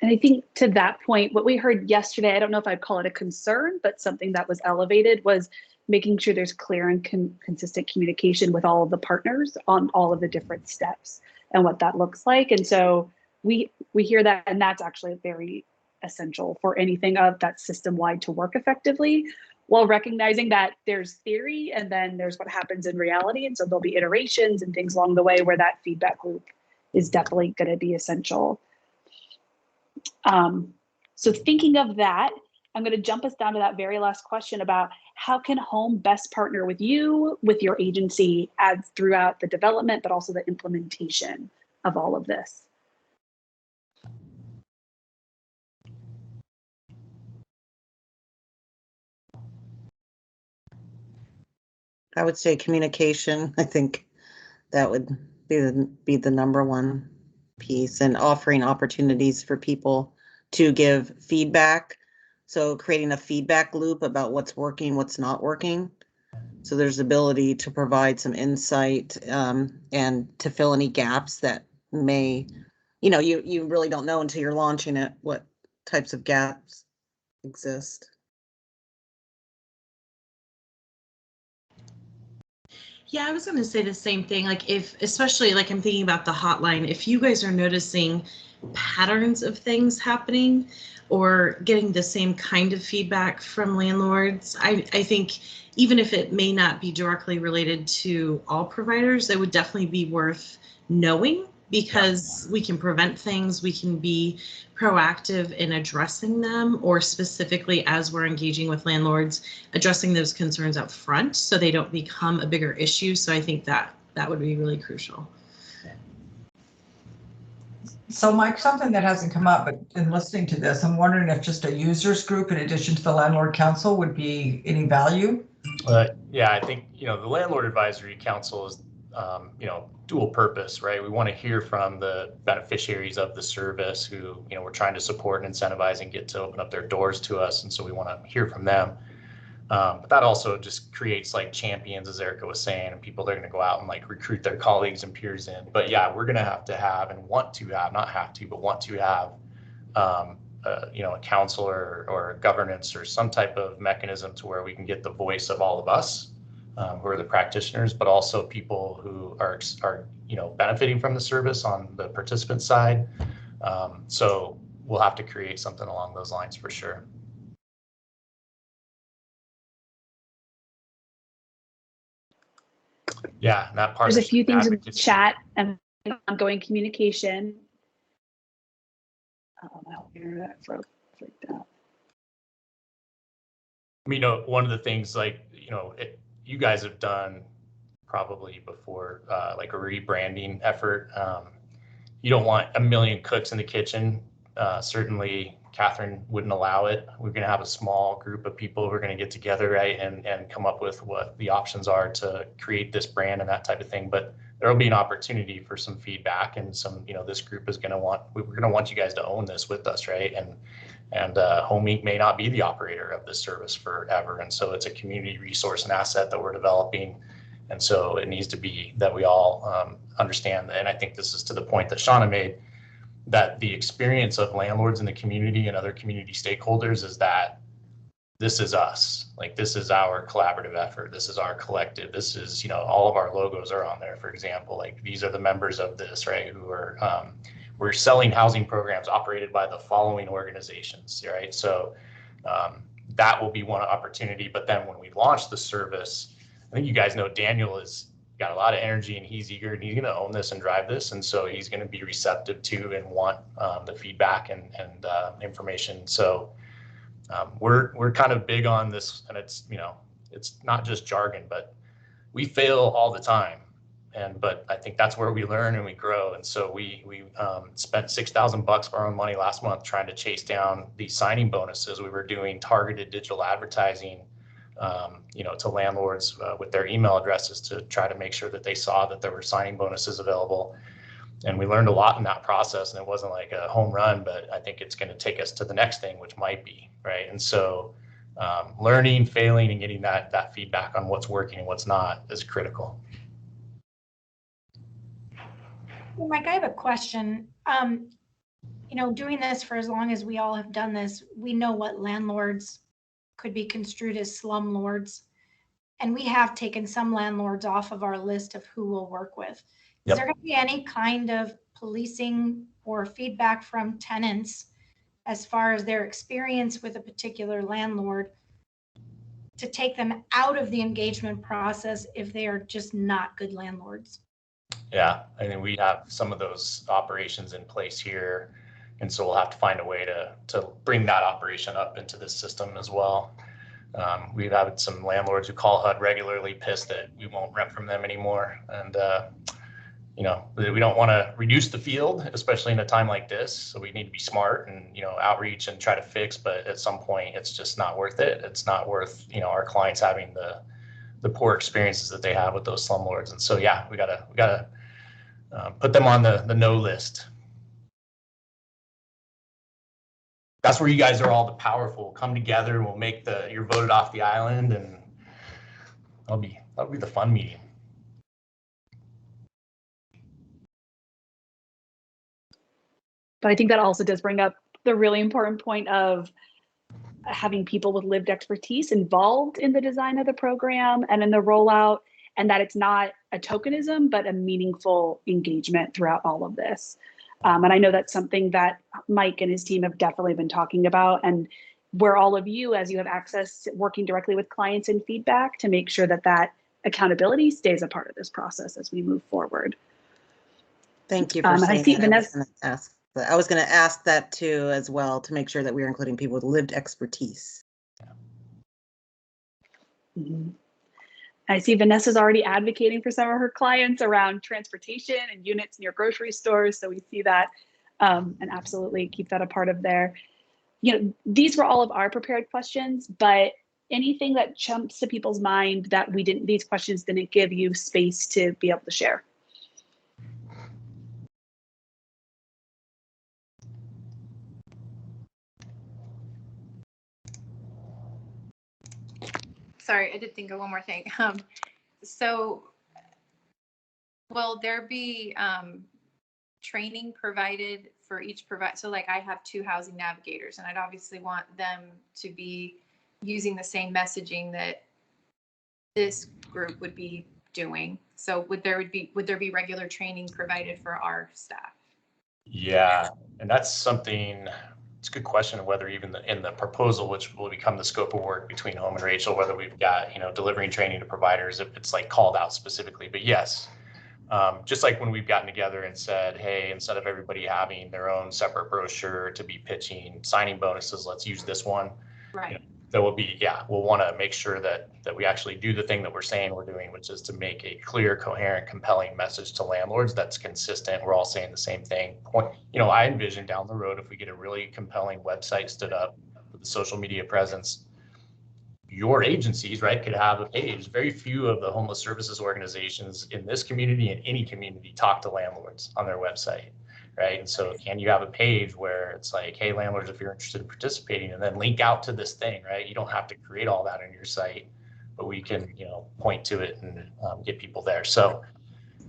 And I think to that point, what we heard yesterday, I don't know if I'd call it a concern, but something that was elevated was making sure there's clear and consistent communication with all of the partners on all of the different steps and what that looks like. And so we hear that, and that's actually very essential for anything of that system-wide to work effectively, while recognizing that there's theory and then there's what happens in reality. And so there'll be iterations and things along the way where that feedback loop is definitely going to be essential. So thinking of that, I'm going to jump us down to that very last question about how can HOM best partner with you, with your agency, as throughout the development, but also the implementation of all of this. I would say communication. I think that would be the number one piece, and offering opportunities for people to give feedback. So creating a feedback loop about what's working, what's not working. So there's ability to provide some insight and to fill any gaps that may, you know, you really don't know until you're launching it, what types of gaps exist. Yeah, I was going to say the same thing. Like if, especially like I'm thinking about the hotline, if you guys are noticing patterns of things happening or getting the same kind of feedback from landlords, I think even if it may not be directly related to all providers, it would definitely be worth knowing, because we can prevent things, we can be proactive in addressing them, or specifically as we're engaging with landlords, addressing those concerns up front so they don't become a bigger issue. So I think that would be really crucial. So Mike, something that hasn't come up, but in listening to this, I'm wondering if just a users group in addition to the landlord council would be any value? Yeah, I think, the landlord advisory council is, dual purpose, right? We want to hear from the beneficiaries of the service who, we're trying to support and incentivize and get to open up their doors to us. And so we want to hear from them. But that also just creates like champions, as Erica was saying, and people that are going to go out and like recruit their colleagues and peers in. But yeah, we're going to have and want to have, not have to, but want to have, a counselor or governance or some type of mechanism to where we can get the voice of all of us, who are the practitioners, but also people who are benefiting from the service on the participant side. So we'll have to create something along those lines for sure. Yeah, that part. There's a few things in the chat and ongoing communication. That freaked out. One of the things you guys have done probably before, like a rebranding effort. You don't want a million cooks in the kitchen. Certainly Catherine wouldn't allow it. We're going to have a small group of people who are going to get together, right, and come up with what the options are to create this brand and that type of thing. But there will be an opportunity for some feedback and some, this group is going to we're going to want you guys to own this with us, right? And HOM Inc. may not be the operator of this service forever. And so it's a community resource and asset that we're developing. And so it needs to be that we all understand. And I think this is to the point that Shauna made, that the experience of landlords in the community and other community stakeholders is that this is us. Like, this is our collaborative effort. This is our collective. This is, all of our logos are on there, for example. Like, these are the members of this, right, who are, we're selling housing programs operated by the following organizations, right? So that will be one opportunity. But then when we launch the service, I think you guys know Daniel has got a lot of energy and he's eager and he's going to own this and drive this. And so he's going to be receptive to and want the feedback and information. So we're kind of big on this, and it's, it's not just jargon, but we fail all the time. But I think that's where we learn and we grow. And so we spent $6,000 of our own money last month trying to chase down these signing bonuses. We were doing targeted digital advertising, to landlords with their email addresses to try to make sure that they saw that there were signing bonuses available. And we learned a lot in that process, and it wasn't like a home run, but I think it's going to take us to the next thing, which might be, right? And so learning, failing, and getting that feedback on what's working and what's not is critical. Well, Mike, I have a question. Doing this for as long as we all have done this, we know what landlords could be construed as slumlords. And we have taken some landlords off of our list of who we'll work with. Is there going to be any kind of policing or feedback from tenants as far as their experience with a particular landlord to take them out of the engagement process if they are just not good landlords? Yeah, I think we have some of those operations in place here. And so we'll have to find a way to bring that operation up into this system as well. We've had some landlords who call HUD regularly, pissed that we won't rent from them anymore. And, we don't want to reduce the field, especially in a time like this. So we need to be smart and, outreach and try to fix. But at some point, it's just not worth it. It's not worth, our clients having the poor experiences that they have with those slumlords. And so, yeah, we gotta put them on the no list. That's where you guys are all the powerful. Come together and we'll make you're voted off the island, and that'll be the fun meeting. But I think that also does bring up the really important point of having people with lived expertise involved in the design of the program and in the rollout, and that it's not a tokenism, but a meaningful engagement throughout all of this. And I know that's something that Mike and his team have definitely been talking about, and where all of you, as you have access to working directly with clients and feedback, to make sure that that accountability stays a part of this process as we move forward. Thank you for saying I see that. Vanessa. I was going to ask that too as well, to make sure that we're including people with lived expertise. Mm-hmm. I see Vanessa's already advocating for some of her clients around transportation and units near grocery stores. So we see that, and absolutely keep that a part of their, these were all of our prepared questions, but anything that jumps to people's mind that these questions didn't give you space to be able to share. Sorry, I did think of one more thing. So will there be training provided for each provider? So like I have 2 housing navigators, and I'd obviously want them to be using the same messaging that this group would be doing. So would there be regular training provided for our staff? Yeah, and that's something, it's a good question of whether even in the proposal, which will become the scope of work between HOM and Rachel, whether we've got, delivering training to providers, if it's like called out specifically. But yes, just like when we've gotten together and said, hey, instead of everybody having their own separate brochure to be pitching signing bonuses, let's use this one. Right. There will be, we'll want to make sure that we actually do the thing that we're saying we're doing, which is to make a clear, coherent, compelling message to landlords that's consistent. We're all saying the same thing. I envision down the road, if we get a really compelling website stood up with a social media presence, your agencies, right, could have a page. Very few of the homeless services organizations in this community and any community talk to landlords on their website. Right. And so can you have a page where it's like, hey, landlords, if you're interested in participating, and then link out to this thing, right? You don't have to create all that on your site, but we can, point to it and get people there. So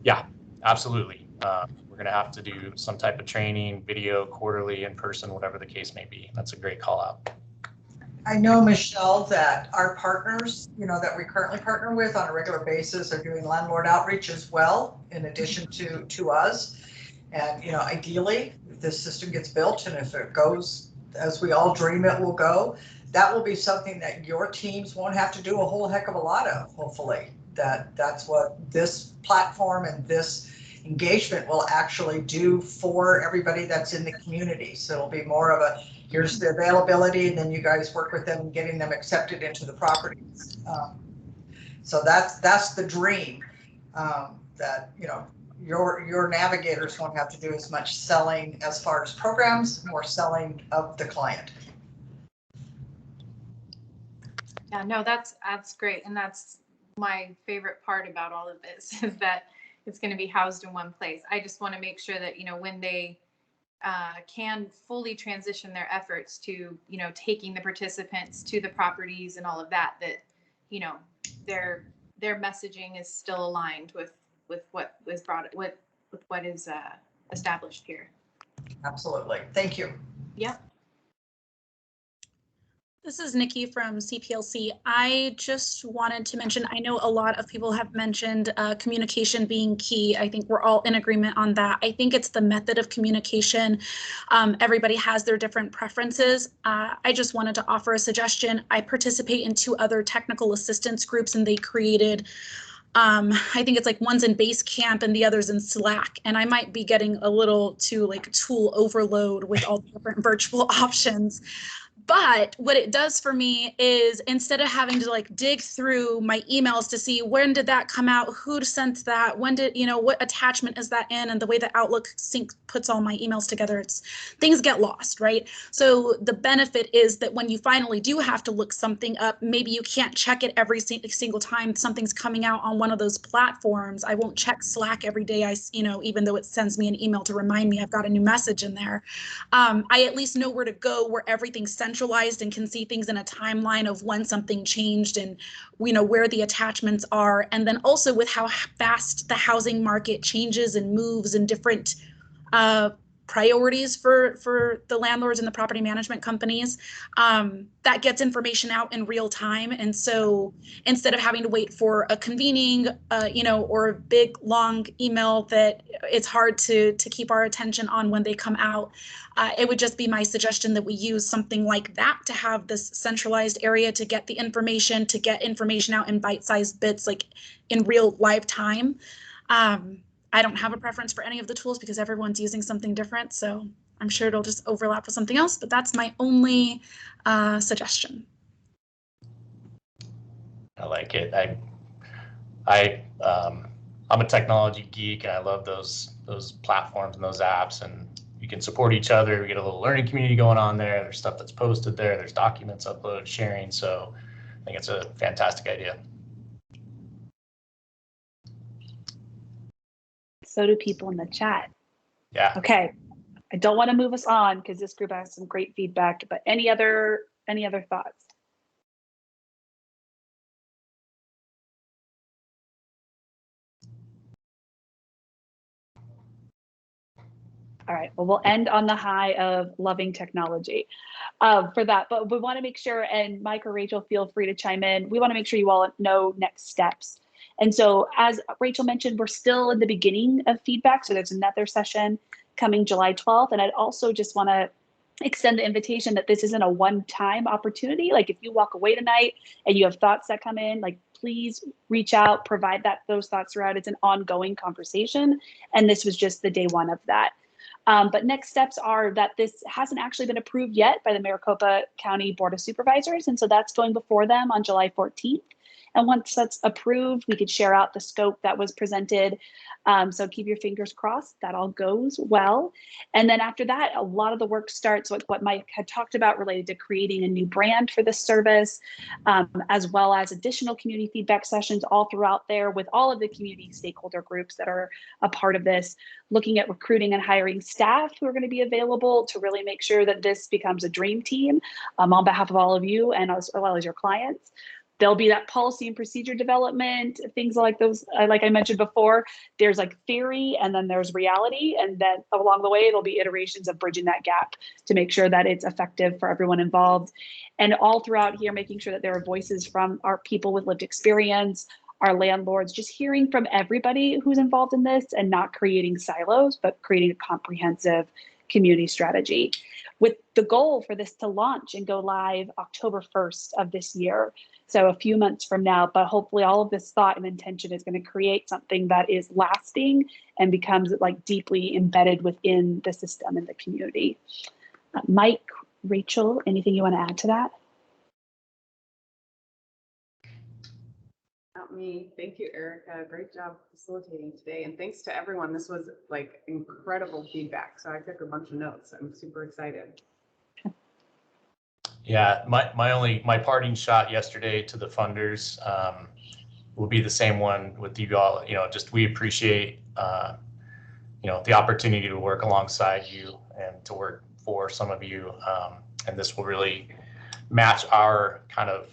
yeah, absolutely. We're going to have to do some type of training, video, quarterly, in person, whatever the case may be. That's a great call out. I know, Michelle, that our partners, that we currently partner with on a regular basis are doing landlord outreach as well, in addition to us. And, ideally, if this system gets built and if it goes as we all dream it will go, that will be something that your teams won't have to do a whole heck of a lot of, hopefully. That's what this platform and this engagement will actually do for everybody that's in the community. So it'll be more of a, here's the availability, and then you guys work with them and getting them accepted into the properties. So that's the dream, that, your navigators won't have to do as much selling as far as programs, more selling of the client. Yeah, no, that's great. And that's my favorite part about all of this, is that it's going to be housed in one place. I just want to make sure that, when they can fully transition their efforts to, taking the participants to the properties and all of that, their messaging is still aligned with what was brought, with what is established here. Absolutely. Thank you. Yeah. This is Nikki from CPLC. I just wanted to mention, I know a lot of people have mentioned communication being key. I think we're all in agreement on that. I think it's the method of communication. Everybody has their different preferences. I just wanted to offer a suggestion. I participate in 2 other technical assistance groups, and they created I think it's like one's in Basecamp and the other's in Slack, and I might be getting a little too like tool overload with all the different virtual options. But what it does for me is, instead of having to like dig through my emails to see when did that come out, who sent that, when did, what attachment is that in, and the way that Outlook sync puts all my emails together, things get lost, right? So the benefit is that when you finally do have to look something up, maybe you can't check it every single time something's coming out on one of those platforms. I won't check Slack every day, even though it sends me an email to remind me I've got a new message in there. I at least know where to go, where everything's centralized, and can see things in a timeline of when something changed and where the attachments are. And then also with how fast the housing market changes and moves, and different priorities for the landlords and the property management companies, that gets information out in real time. And so instead of having to wait for a convening, or a big long email that it's hard to keep our attention on when they come out, it would just be my suggestion that we use something like that to have this centralized area to get the information, to get information out in bite-sized bits, like in real live time. I don't have a preference for any of the tools because everyone's using something different. So I'm sure it'll just overlap with something else, but that's my only suggestion. I like it. I'm a technology geek and I love those platforms and those apps, and you can support each other. We get a little learning community going on there. There's stuff that's posted there. There's documents uploaded, sharing. So I think it's a fantastic idea. So do people in the chat. Yeah. Okay. I don't want to move us on because this group has some great feedback, but any other thoughts? All right, well, we'll end on the high of loving technology for that, but we want to make sure, and Mike or Rachel, feel free to chime in. We want to make sure you all know next steps. And so as Rachel mentioned, we're still in the beginning of feedback. So there's another session coming July 12th. And I'd also just want to extend the invitation that this isn't a one-time opportunity. Like if you walk away tonight and you have thoughts that come in, like please reach out, provide those thoughts throughout. It's an ongoing conversation. And this was just the day one of that. But next steps are that this hasn't actually been approved yet by the Maricopa County Board of Supervisors. And so that's going before them on July 14th. And once that's approved, we could share out the scope that was presented. So keep your fingers crossed that all goes well. And then after that, a lot of the work starts with what Mike had talked about related to creating a new brand for this service, as well as additional community feedback sessions all throughout there with all of the community stakeholder groups that are a part of this, looking at recruiting and hiring staff who are going to be available to really make sure that this becomes a dream team on behalf of all of you and as well as your clients. There'll be that policy and procedure development, things like those, like I mentioned before, there's like theory and then there's reality. And then along the way, it'll be iterations of bridging that gap to make sure that it's effective for everyone involved. And all throughout here, making sure that there are voices from our people with lived experience, our landlords, just hearing from everybody who's involved in this and not creating silos, but creating a comprehensive community strategy with the goal for this to launch and go live October 1st of this year. So a few months from now, but hopefully all of this thought and intention is going to create something that is lasting and becomes like deeply embedded within the system and the community. Mike, Rachel, anything you want to add to that? Not me. Thank you, Erica. Great job facilitating today. And thanks to everyone. This was like incredible feedback. So I took a bunch of notes. I'm super excited. Yeah, my parting shot yesterday to the funders will be the same one with you all. Just we appreciate the opportunity to work alongside you and to work for some of you, and this will really match our kind of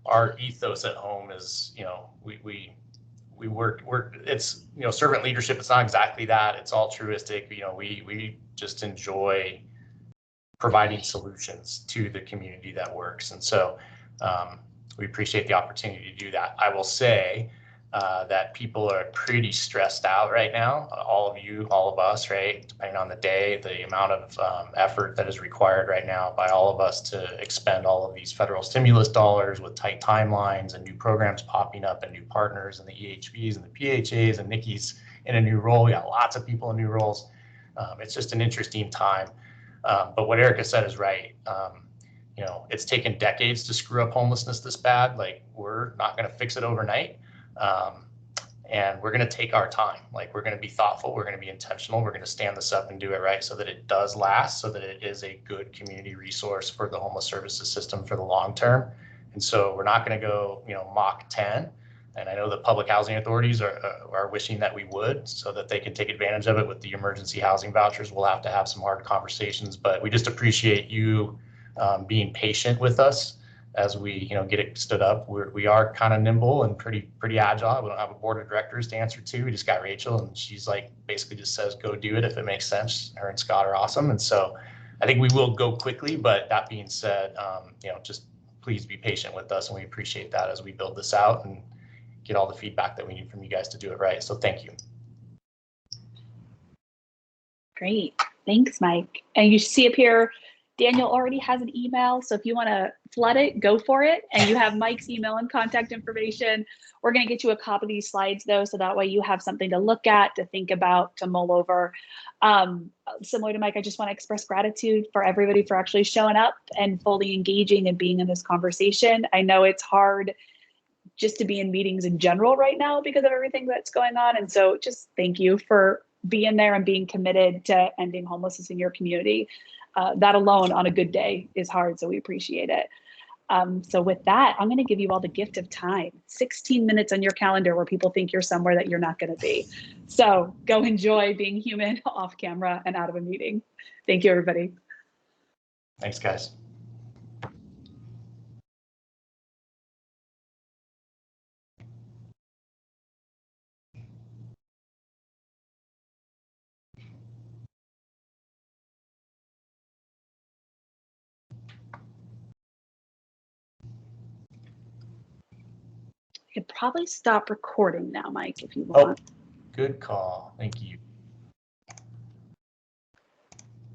our ethos at home. Is we work it's servant leadership. It's not exactly that. It's altruistic. We just enjoy providing solutions to the community that works. And so we appreciate the opportunity to do that. I will say that people are pretty stressed out right now. All of you, all of us, right? Depending on the day, the amount of effort that is required right now by all of us to expend all of these federal stimulus dollars with tight timelines and new programs popping up and new partners and the EHBs and the PHAs, and Nikki's in a new role. We got lots of people in new roles. It's just an interesting time. But what Erica said is right. It's taken decades to screw up homelessness this bad. Like, we're not going to fix it overnight. And we're going to take our time. Like, we're going to be thoughtful. We're going to be intentional. We're going to stand this up and do it right so that it does last, so that it is a good community resource for the homeless services system for the long term. And so we're not going to go, Mach 10. And I know the public housing authorities are wishing that we would, so that they can take advantage of it with the emergency housing vouchers. We'll have to have some hard conversations, but we just appreciate you being patient with us as we, get it stood up. We are kind of nimble and pretty agile. We don't have a board of directors to answer to. We just got Rachel, and she's like basically just says go do it if it makes sense. Her and Scott are awesome, and so I think we will go quickly. But that being said, just please be patient with us, and we appreciate that as we build this out and get all the feedback that we need from you guys to do it right. So thank you. Great, thanks, Mike. And you see up here, Daniel already has an email, so if you want to flood it, go for it. And you have Mike's email and contact information. We're going to get you a copy of these slides, though, so that way you have something to look at, to think about, to mull over. Similar to Mike, I just want to express gratitude for everybody for actually showing up and fully engaging and being in this conversation. I know it's hard just to be in meetings in general right now because of everything that's going on. And so just thank you for being there and being committed to ending homelessness in your community. That alone on a good day is hard, so we appreciate it. So with that, I'm going to give you all the gift of time, 16 minutes on your calendar where people think you're somewhere that you're not going to be. So go enjoy being human off camera and out of a meeting. Thank you, everybody. Thanks, guys. You could probably stop recording now, Mike, if you want. Oh, good call. Thank you.